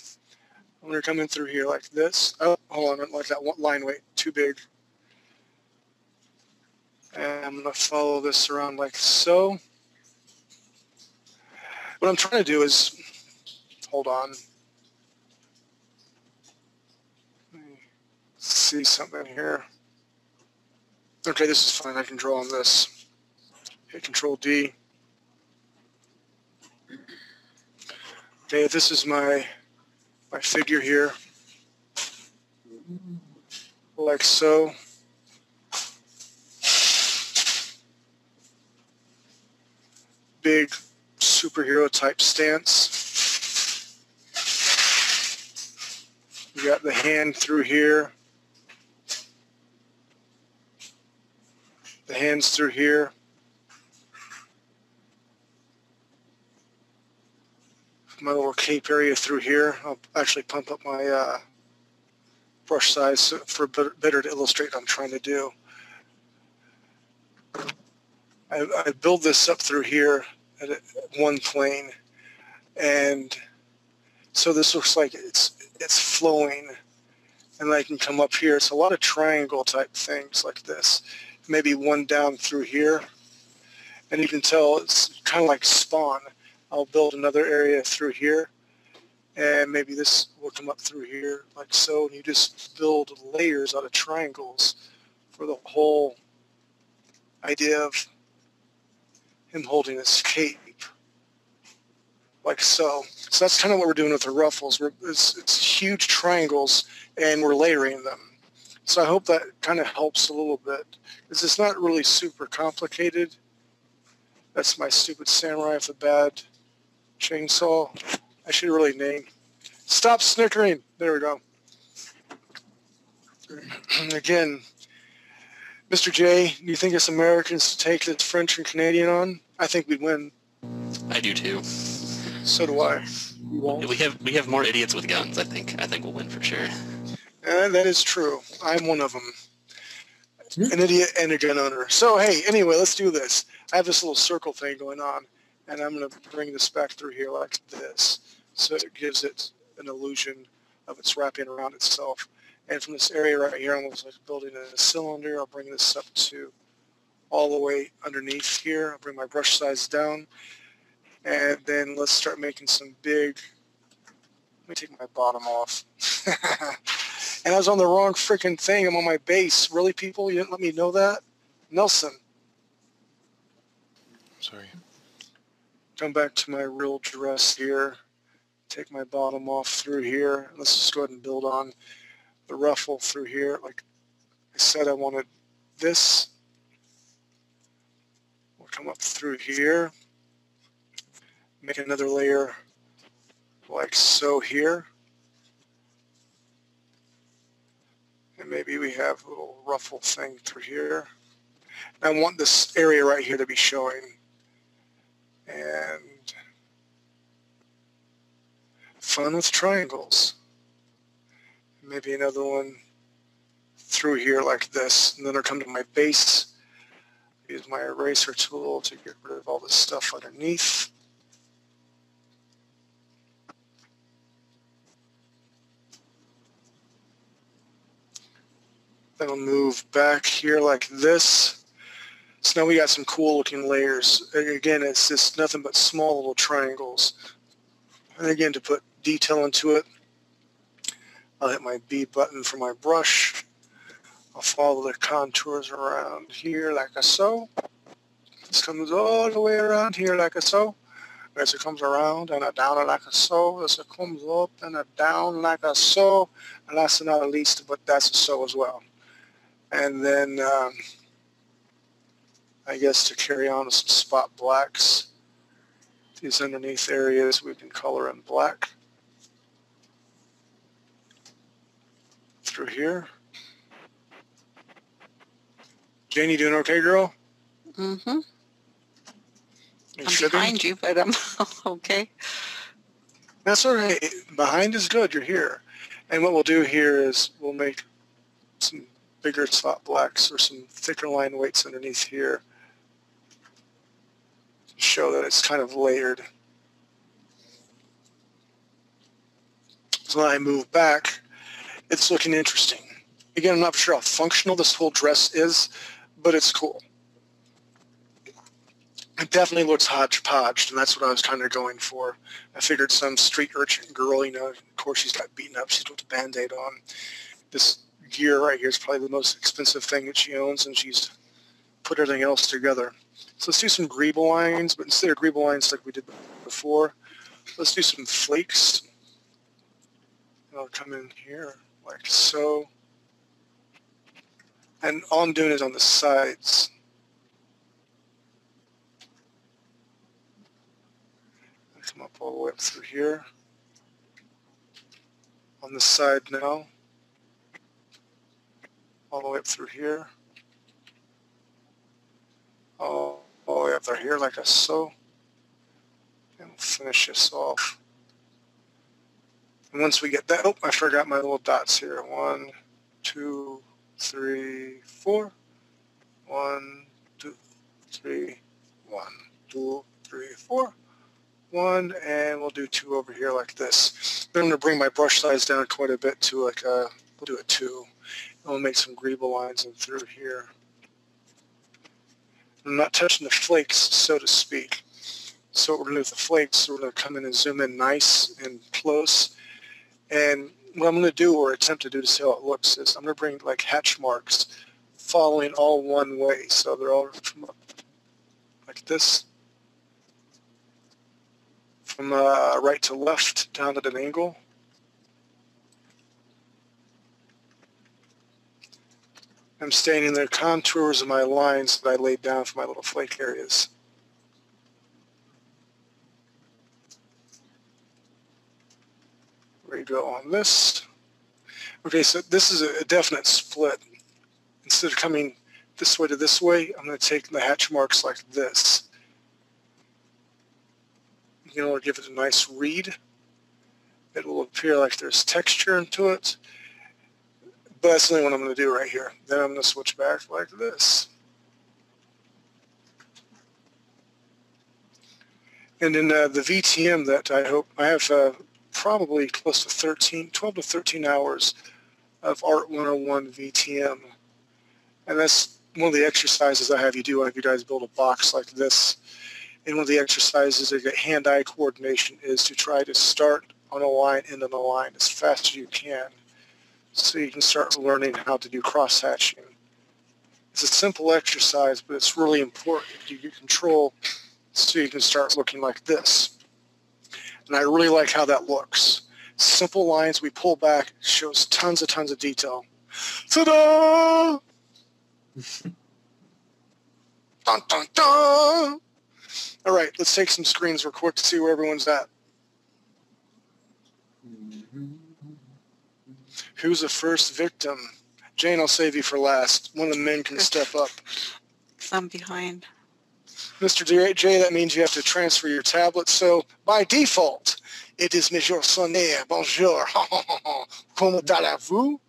I'm going to come in through here like this. Oh, hold on, like that one line weight, too big. And I'm going to follow this around like so. What I'm trying to do is, hold on. Let me see something here. Okay, this is fine. I can draw on this. Hit Control D. Okay, this is my figure here. Like so. Big superhero type stance. We got the hand through here. The hands through here. My little cape area through here. I'll actually pump up my brush size for better to illustrate what I'm trying to do. I build this up through here at one plane, and so this looks like it's flowing, and I can come up here. It's a lot of triangle type things like this. Maybe one down through here, and you can tell it's kind of like Spawn. I'll build another area through here, and maybe this will come up through here like so, and you just build layers out of triangles for the whole idea of him holding his cape like so. So that's kind of what we're doing with the ruffles. It's huge triangles, and we're layering them. So I hope that kind of helps a little bit, because it's not really super complicated. That's my stupid samurai with a bad chainsaw. I should really name. Stop snickering. There we go. Again, Mr. J, do you think us Americans to take this French and Canadian on? I think we'd win. I do too. So do I. We have more idiots with guns. I think we'll win for sure. That is true. I'm one of them. An idiot and a gun owner. So hey, anyway, let's do this. I have this little circle thing going on, and I'm going to bring this back through here like this, so it gives it an illusion of it's wrapping around itself. And from this area right here, I'm almost like building a cylinder. I'll bring this up to all the way underneath here. I'll bring my brush size down, and then let's start making some big. Let me take my bottom off. And I was on the wrong freaking thing. I'm on my base. Really, people? You didn't let me know that? Nelson. Sorry. Come back to my real dress here. Take my bottom off through here. Let's just go ahead and build on the ruffle through here. Like I said, I wanted this. We'll come up through here. Make another layer like so here. And maybe we have a little ruffle thing through here. I want this area right here to be showing. And fun with triangles. Maybe another one through here like this. And then I'll come to my base. Use my eraser tool to get rid of all this stuff underneath. Then I'll move back here like this. So now we got some cool looking layers. Again, it's just nothing but small little triangles. And again, to put detail into it, I'll hit my B button for my brush. I'll follow the contours around here like so. This comes all the way around here like so. As it comes around and a down like so. As it comes up and a down like so. And last but not least, but that's a so as well. And then I guess to carry on with some spot blacks, these underneath areas we can color in black through here. Jane, you doing okay, girl? Mm-hmm. You I'm behind you, but I'm okay. That's all right. Behind is good. You're here. And what we'll do here is we'll make some bigger spot blacks or some thicker line weights underneath here to show that it's kind of layered. So when I move back, it's looking interesting. Again, I'm not sure how functional this whole dress is, but it's cool. It definitely looks hodgepodge, and that's what I was kind of going for. I figured some street urchin girl, you know, of course she's got beaten up, she's put a Band-Aid on. This gear right here is probably the most expensive thing that she owns, and she's put everything else together. So let's do some greeble lines, but instead of greeble lines like we did before, let's do some flakes. And I'll come in here like so. And all I'm doing is on the sides. Come up all the way up through here. On this side now. All the way up through here. All the way up there here like so. And we'll finish this off. And once we get that, oh, I forgot my little dots here. 1, 2, 3, 4. 1, 2, 3, 1, 2, 3, 4. 1, and we'll do 2 over here like this. Then I'm going to bring my brush size down quite a bit to like we'll do a 2. And we'll make some greeble lines in through here. I'm not touching the flakes, so to speak. So what we're going to do with the flakes, we're going to come in and zoom in nice and close. And what I'm going to do, or attempt to do to see how it looks, is I'm going to bring like hatch marks following all one way. So they're all from like this. From right to left down at an angle. I'm staying in the contours of my lines that I laid down for my little flake areas. There you go on this. Okay, so this is a definite split. Instead of coming this way to this way, I'm going to take the hatch marks like this. You know, give it a nice read. It will appear like there's texture into it. But that's the only one I'm going to do right here. Then I'm going to switch back like this. And in the VTM that I have probably close to 12 to 13 hours of Art 101 VTM. And that's one of the exercises I have you do. I have you guys build a box like this. And one of the exercises to get hand-eye coordination is to try to start on a line, end on a line as fast as you can so you can start learning how to do cross-hatching. It's a simple exercise, but it's really important you get control so you can start looking like this. And I really like how that looks. Simple lines, we pull back, shows tons of detail. Ta-da! Dun, dun, dun! All right, let's take some screens real quick to see where everyone's at. Who's the first victim? Jane, I'll save you for last. One of the men can step up. I'm behind. Mr. J, that means you have to transfer your tablet. So by default, it is Monsieur Sonnet. Bonjour. Comment allez-vous?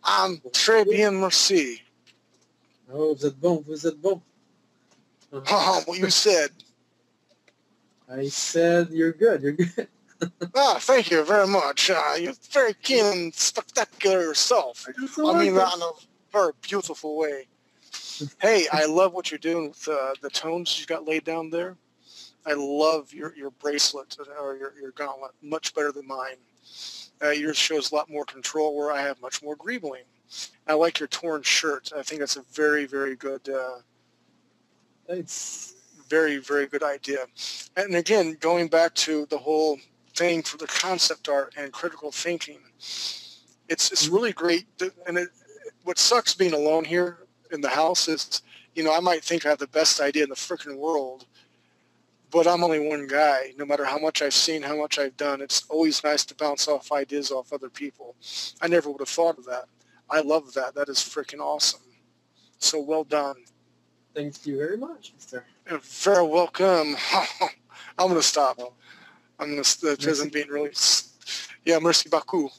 I'm très bien, merci. Oh, vous êtes bon, vous êtes bon. What you said. I said you're good, you're good. Thank you very much. You're very keen and spectacular yourself. I mean that in a very beautiful way. Hey, I love what you're doing with the tones you got laid down there. I love your bracelet or your gauntlet, much better than mine. Yours shows a lot more control where I have much more greebling. I like your torn shirt. I think that's a very, very good, Thanks. very, very good idea. And again, going back to the whole thing for the concept art and critical thinking, it's really great. What sucks being alone here in the house is, I might think I have the best idea in the frickin' world, but I'm only one guy. No matter how much I've seen, how much I've done, it's always nice to bounce off ideas off other people. I never would have thought of that. I love that. That is frickin' awesome. So well done. Thank you very much, Mr. You're very welcome. I'm going to stop. I'm going to, because I'm being really, merci beaucoup.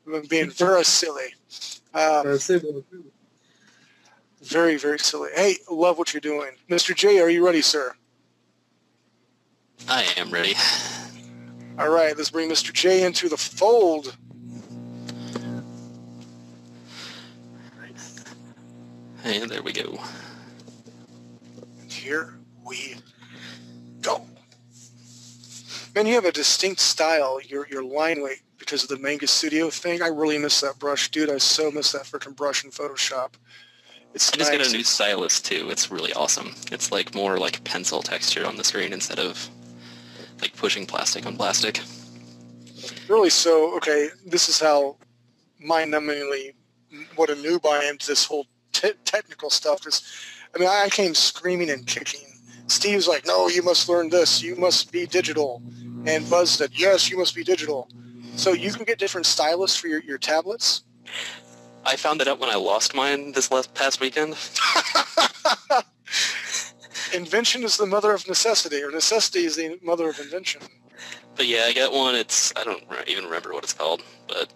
I'm being very silly. Very, very silly. Hey, love what you're doing. Mr. J, are you ready, sir? I am ready. All right, let's bring Mr. J into the fold. And there we go. Here we go. Man, you have a distinct style, your line weight, because of the manga studio thing. I really miss that brush, dude. I so miss that freaking brush in Photoshop. It's I just nice. got a new stylus too. It's really awesome. It's like more like pencil texture on the screen instead of like pushing plastic on plastic. Really, so, okay, this is how mind-numbingly what a noob I am to this whole technical stuff. Because, I came screaming and kicking. Steve's like, no, you must learn this. You must be digital. And Buzz said, yes, you must be digital. So you can get different stylus for your tablets? I found it out when I lost mine this past weekend. Invention is the mother of necessity, or necessity is the mother of invention. But yeah, I got one. I don't even remember what it's called, but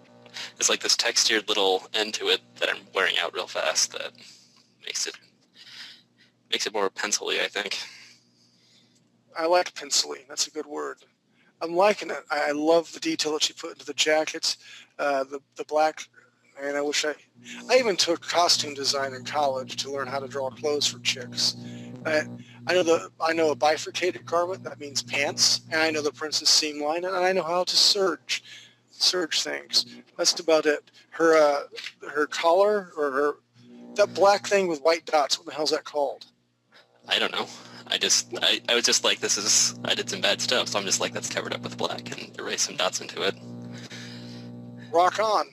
it's like this textured little end to it that I'm wearing out real fast that makes it more pencil-y, I think. I like pencil-y. That's a good word. I'm liking it. I love the detail that you put into the jackets, the black. And I wish I even took costume design in college to learn how to draw clothes for chicks. I know a bifurcated garment, that means pants, and I know the princess seam line, and I know how to serge things. That's about it. Her collar, or that black thing with white dots, what the hell's that called? I don't know. I was just like, I did some bad stuff, so I'm just like, let's cover it up with black and erase some dots into it. Rock on.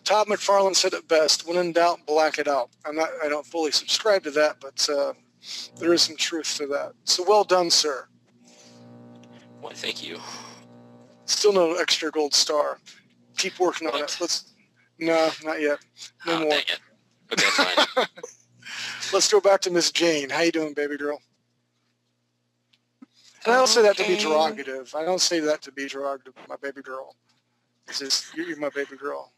Todd McFarlane said it best, when in doubt, black it out. I don't fully subscribe to that, but there is some truth to that. So well done, sir. Why, thank you. Still no extra gold star. Keep working on it. No, not yet. No more. Dang it. Okay, fine. Let's go back to Miss Jane. How you doing, baby girl? And I don't say that to be derogative. I don't say that to be derogative, my baby girl. It's just, you're my baby girl.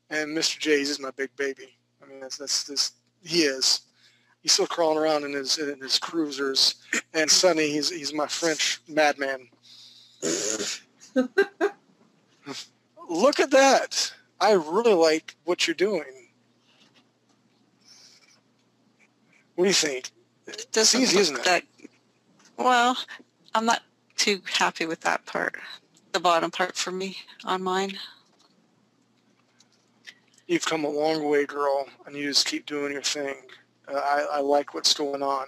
And Mr. J is my big baby. He is. He's still crawling around in his cruisers. And Sonny, he's my French madman. Look at that. I really like what you're doing. What do you think? It doesn't it's easy, isn't look it? that, well, I'm not too happy with that part, the bottom part for me on mine. You've come a long way, girl, and you just keep doing your thing. I like what's going on.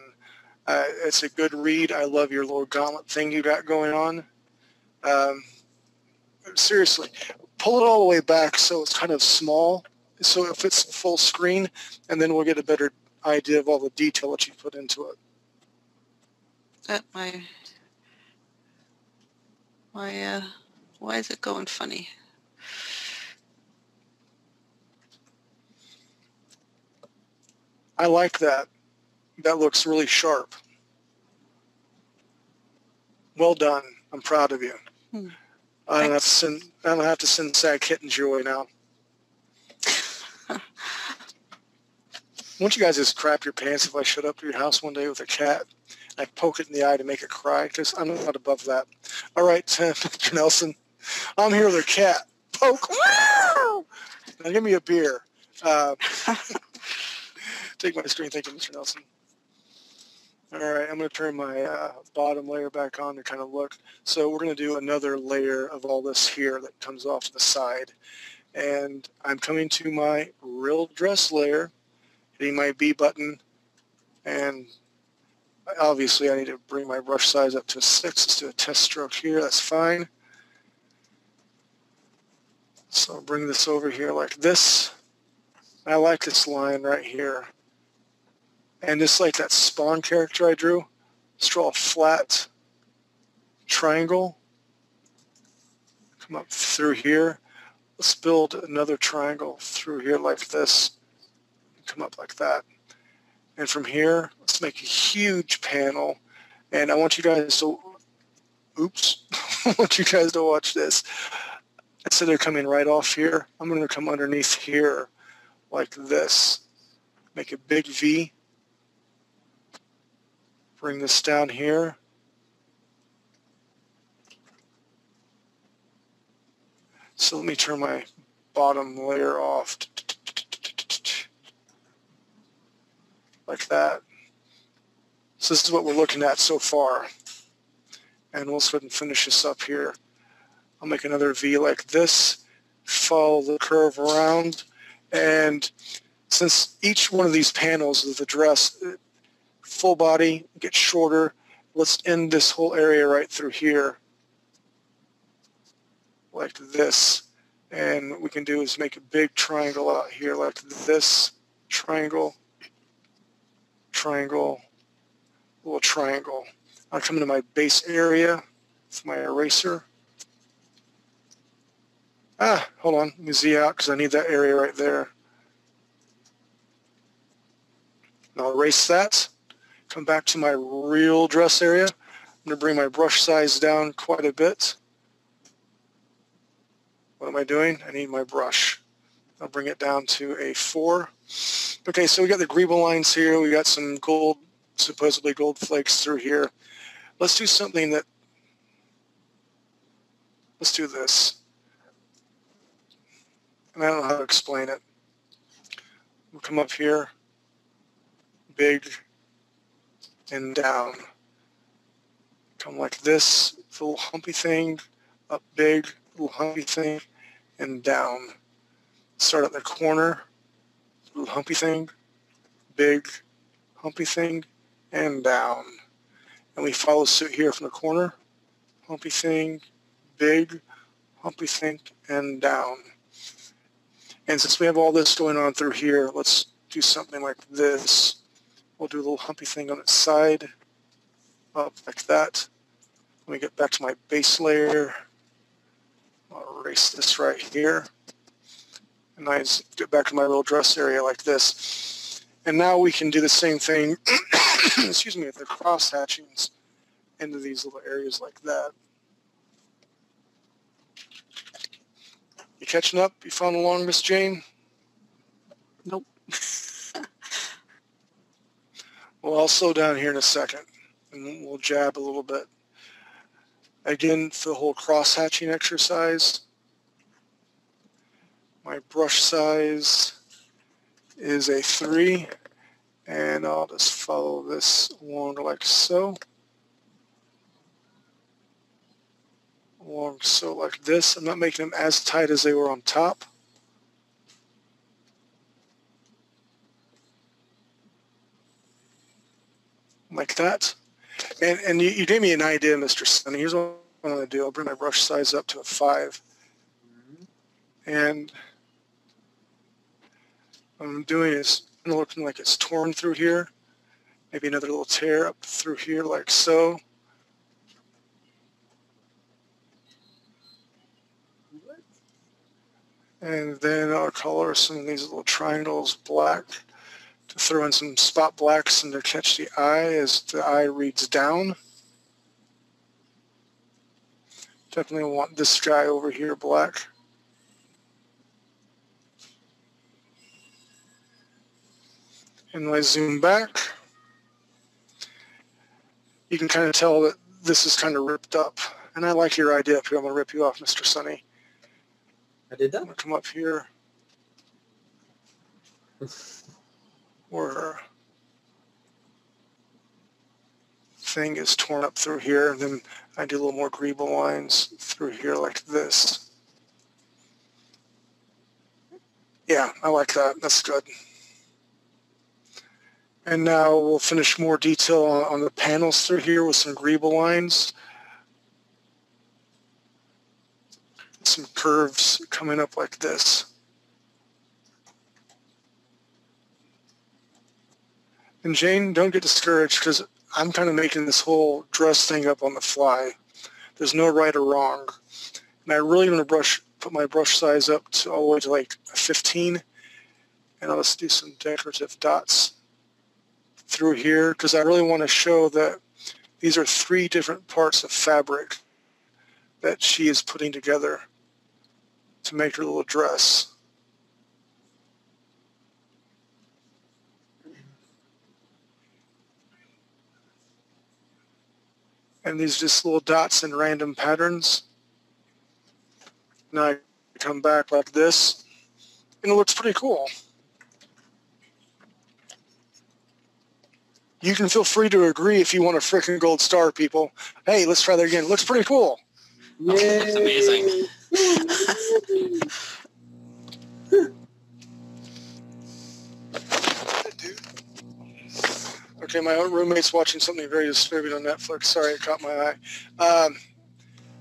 It's a good read. I love your little gauntlet thing you got going on. Seriously, pull it all the way back so it's kind of small, so it fits full screen, and then we'll get a better idea of all the detail that you put into it. Why is it going funny? I like that. That looks really sharp. Well done. I'm proud of you. I don't have to send sad kittens your way now. Won't you guys just crap your pants if I showed up to your house one day with a cat? I poke it in the eye to make it cry, because I'm not above that. All right, Mr. Nelson, I'm here with a cat. Poke. Now give me a beer. Take my screen. Thank you, Mr. Nelson. All right, I'm going to turn my bottom layer back on to kind of look. So we're going to do another layer of all this here that comes off to the side. And I'm coming to my real dress layer, hitting my B button, and obviously I need to bring my brush size up to 6. Let's do a test stroke here. That's fine. So I'll bring this over here like this. I like this line right here. And just like that Spawn character I drew, let's draw a flat triangle. Come up through here. Let's build another triangle through here like this. Come up like that. And from here, let's make a huge panel. And I want you guys to, oops, I want you guys to watch this. Instead of coming right off here, I'm going to come underneath here like this. Make a big V. Bring this down here. So let me turn my bottom layer off. Like that. So this is what we're looking at so far. And we'll go ahead and finish this up here. I'll make another V like this, follow the curve around, and since each one of these panels of the dress, full body, gets shorter, let's end this whole area right through here, like this. And what we can do is make a big triangle out here like this, triangle, triangle, little triangle. I'll come into my base area with my eraser. Hold on, let me Z out because I need that area right there. Now erase that, come back to my real dress area. I'm going to bring my brush size down quite a bit. What am I doing? I need my brush. I'll bring it down to a 4. Okay, so we got the greeble lines here. We got some gold, supposedly gold flakes through here. Let's do something that, let's do this. And I don't know how to explain it. We'll come up here, big, and down. Come like this, little humpy thing, up big, little humpy thing, and down. Start at the corner, little humpy thing, big, humpy thing, and down. And we follow suit here from the corner, humpy thing, big, humpy thing, and down. And since we have all this going on through here, let's do something like this. We'll do a little humpy thing on its side, up like that. Let me get back to my base layer. I'll erase this right here. And I just get back to my little dress area like this. And now we can do the same thing, excuse me, with the cross hatchings into these little areas like that. You catching up? You following along, Miss Jane? Nope. Well, I'll slow down here in a second, and we'll jab a little bit. Again, for the whole cross-hatching exercise, my brush size is a 3, and I'll just follow this along like so. Along so like this. I'm not making them as tight as they were on top. Like that. And you gave me an idea, Mr. Sunny. Here's what I'm going to do. I'll bring my brush size up to a 5. And what I'm doing is looking like it's torn through here. Maybe another little tear up through here like so. And then I'll color some of these little triangles black to throw in some spot blacks and to catch the eye as the eye reads down. Definitely want this guy over here black. And when I zoom back, you can kind of tell that this is kind of ripped up. And I like your idea up here. I'm going to rip you off, Mr. Sunny. I did that? I'm going to come up here. Where thing is torn up through here, and then I do a little more greeble lines through here like this. Yeah, I like that. That's good. And now we'll finish more detail on the panels through here with some greeble lines. Some curves coming up like this. And Jane, don't get discouraged because I'm kind of making this whole dress thing up on the fly. There's no right or wrong. And I really want to put my brush size up to all the way to like a 15. And I'll just do some decorative dots through here because I really want to show that these are 3 different parts of fabric that she is putting together to make her little dress. And these just little dots in random patterns. Now I come back like this, and it looks pretty cool. You can feel free to agree if you want a frickin' gold star, people. Hey, let's try that again. It looks pretty cool. That's amazing. Okay, my own roommate's watching something very disturbing on Netflix. Sorry, it caught my eye.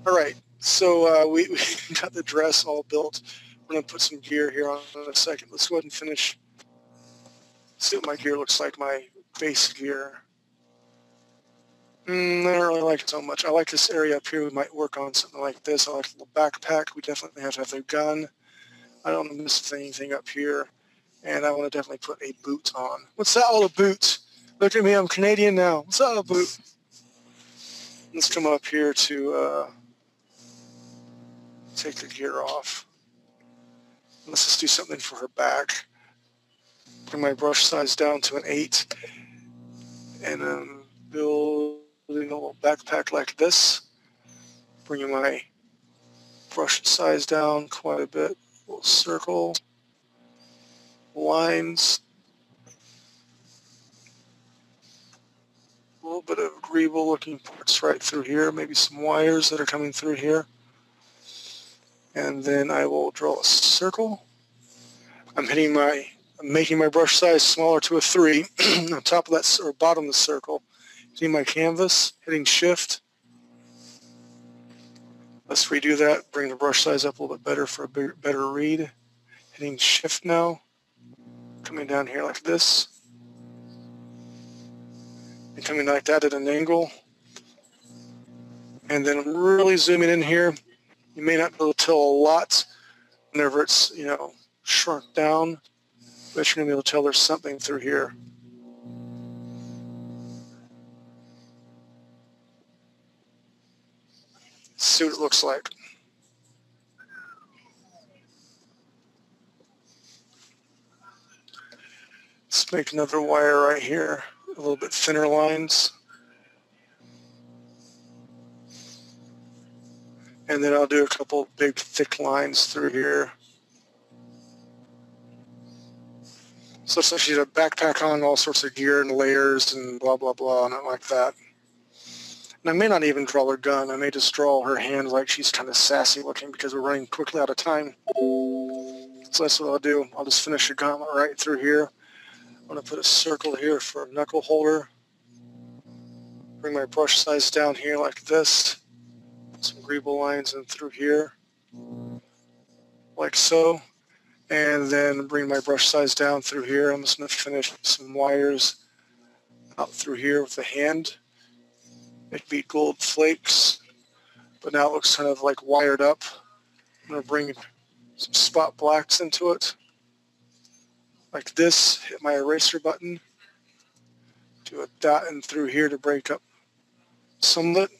All right, so we got the dress all built. We're going to put some gear here on in a second. Let's go ahead and finish. See what my gear looks like, my base gear. I don't really like it so much. I like this area up here. We might work on something like this. I like a little backpack. We definitely have to have a gun. I don't want to miss anything up here. And I want to definitely put a boot on. What's that, all a boot? Look at me, I'm Canadian now. What's that, a boot? Let's come up here to take the gear off. Let's just do something for her back. Bring my brush size down to an 8. And then building a little backpack like this. Bringing my brush size down quite a bit. A little circle. Lines. A little bit of greeble looking parts right through here. Maybe some wires that are coming through here. And then I will draw a circle. I'm making my brush size smaller to a 3 on top of that, or bottom of the circle. Hitting my canvas, hitting shift. Let's redo that, bring the brush size up a little bit better for a better read. Hitting shift now, coming down here like this. And coming like that at an angle. And then I'm really zooming in here. You may not be able to tell a lot whenever it's, shrunk down, but you're going to be able to tell there's something through here. See what it looks like. Let's make another wire right here, a little bit thinner lines. And then I'll do a couple big thick lines through here. So it's like she had a backpack on, all sorts of gear and layers and blah, blah, blah, not like that. And I may not even draw her gun. I may just draw her hand like she's kind of sassy looking because we're running quickly out of time. So that's what I'll do. I'll just finish the gauntlet right through here. I'm going to put a circle here for a knuckle holder. Bring my brush size down here like this. Some greeble lines in through here, like so. And then bring my brush size down through here. I'm just going to finish some wires out through here with the hand. Make me gold flakes, but now it looks kind of like wired up. I'm going to bring some spot blacks into it, like this, hit my eraser button, do a dot in through here to break up some of it.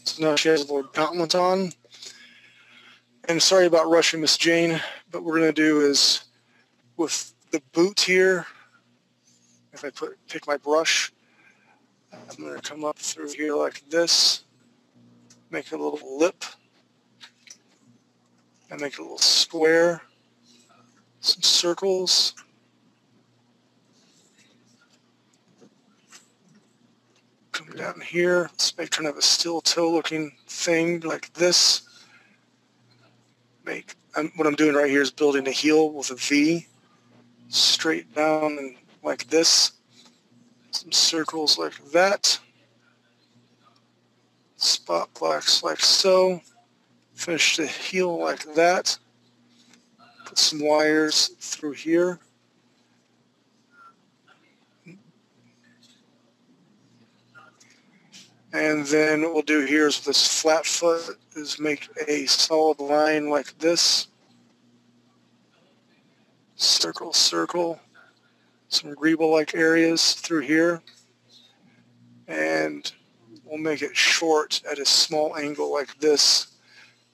So now she has a little gauntlet on. And sorry about rushing Miss Jane, but what we're going to do is with the boot here, if I pick my brush, I'm going to come up through here like this, make a little lip, and make a little square, some circles. Come down here, let's make kind of a steel toe looking thing like this. What I'm doing right here is building a heel with a V, straight down and like this. Some circles like that. Spot blacks like so. Finish the heel like that. Put some wires through here. And then what we'll do here is with this flat foot is make a solid line like this. Circle, circle. Some greeble-like areas through here. And we'll make it short at a small angle like this.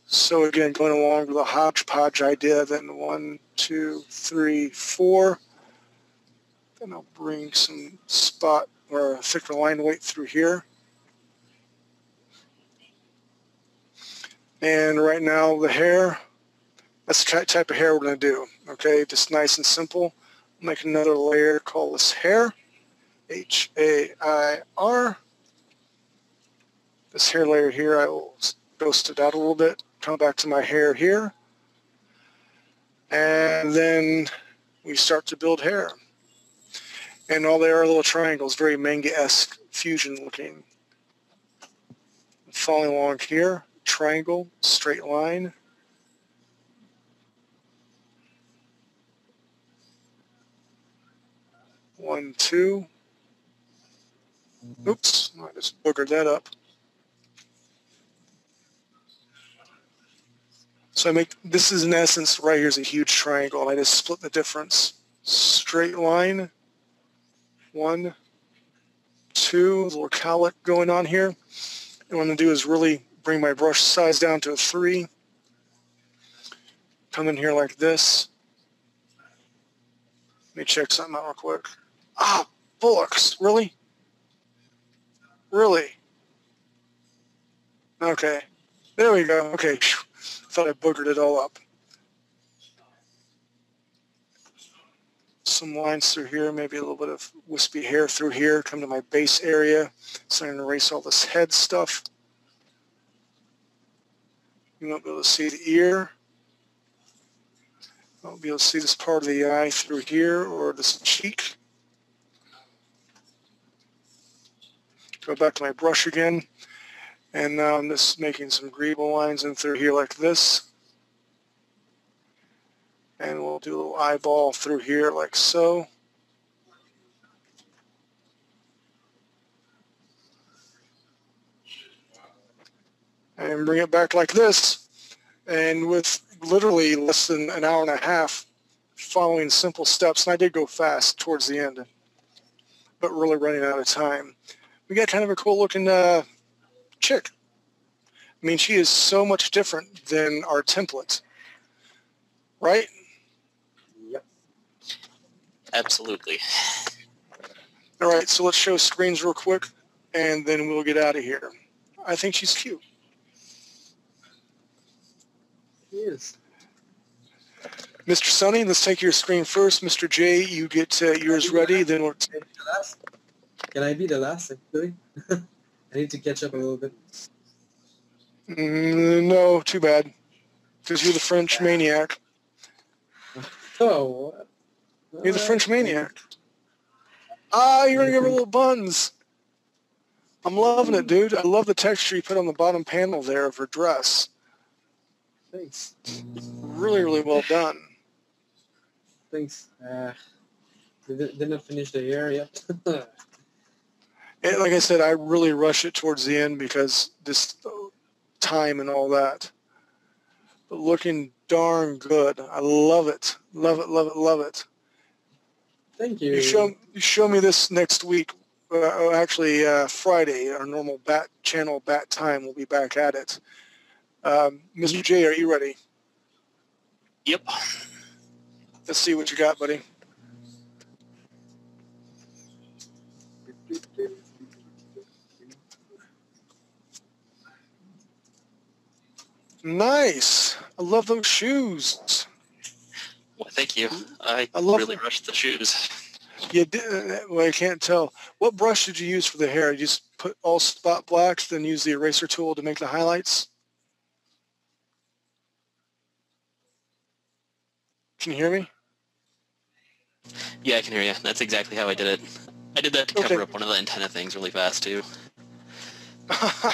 So again, going along with the hodgepodge idea, then 1, 2, 3, 4. Then I'll bring some spot or a thicker line weight through here. And right now the hair, that's the type of hair we're going to do. Okay, just nice and simple. Make another layer, call this hair, H-A-I-R. This hair layer here, I will ghost it out a little bit, come back to my hair here, and then we start to build hair. And all there are little triangles, very manga-esque, fusion looking. Following along here, triangle, straight line. One, two. Oops, I just boogered that up. So I make, this is in essence, right here's a huge triangle, and I just split the difference. Straight line, 1, 2, a little cowlick going on here. And what I'm going to do is really bring my brush size down to a 3. Come in here like this. Let me check something out real quick. Ah, bullocks, really? Really? Okay, there we go. Okay, thought I boogered it all up. Some lines through here, maybe a little bit of wispy hair through here, come to my base area. So I'm going to erase all this head stuff. You won't be able to see the ear. I won't be able to see this part of the eye through here or this cheek. Go back to my brush again. And now I'm just making some greeble lines in through here like this. And we'll do a little eyeball through here like so. And bring it back like this. And with literally less than an hour and a half following simple steps, and I did go fast towards the end, but really running out of time. We got kind of a cool looking chick. I mean, she is so much different than our template, right? Yep. Absolutely. All right, so let's show screens real quick, and then we'll get out of here. I think she's cute. She is. Mr. Sonny, let's take your screen first. Mr. J, you get yours ready, then we'll... Can I be the last, actually? I need to catch up a little bit. No, too bad, because you're the French maniac. Oh. You're the French maniac. Ah, you're going to give her little buns. I'm loving it, dude. I love the texture you put on the bottom panel there of her dress. Thanks. Really, really well done. Thanks. Didn't finish the hair yet. And like I said, I really rush it towards the end because just time and all that. But looking darn good. I love it. Love it, love it, love it. Thank you. You show me this next week. Actually, Friday, our normal bat time. We'll be back at it. Mr. J, are you ready? Yep. Let's see what you got, buddy. Nice. I love those shoes. Well, thank you. I love really rushed the shoes. You did. Well, I can't tell. What brush did you use for the hair? You just put all spot blacks, then use the eraser tool to make the highlights? Can you hear me? Yeah, I can hear you. That's exactly how I did it. I did that to cover up one of the antenna things really fast, too.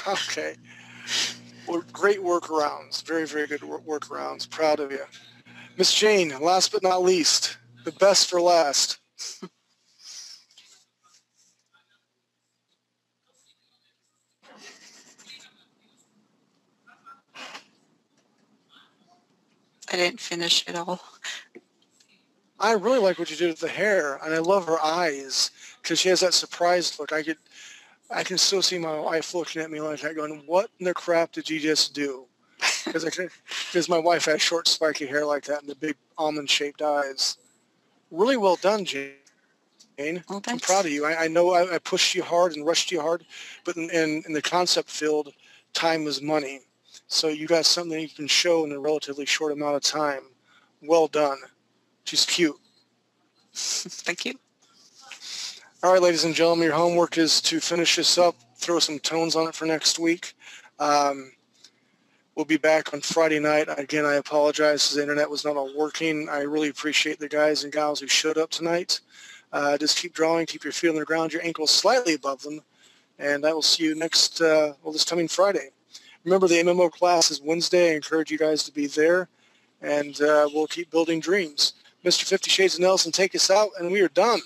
Okay. Well, great workarounds. Very, very good workarounds. Proud of you. Miss Jane, last but not least, the best for last. I didn't finish it all. I really like what you did with the hair, and I love her eyes because she has that surprised look. I can still see my wife looking at me like that, going, "What in the crap did you just do?" Because my wife has short, spiky hair like that and the big almond-shaped eyes. Really well done, Jane. Well, I'm proud of you. I know I pushed you hard and rushed you hard, but in the concept field, time is money. So you got something you can show in a relatively short amount of time. Well done. She's cute. Thank you. All right, ladies and gentlemen, your homework is to finish this up, throw some tones on it for next week. We'll be back on Friday night. Again, I apologize because the internet was not all working. I really appreciate the guys and gals who showed up tonight. Just keep drawing, keep your feet on the ground, your ankles slightly above them, and I will see you this coming Friday. Remember, the MMO class is Wednesday. I encourage you guys to be there, and we'll keep building dreams. Mr. 50 Shades of Nelson, take us out, and we are done.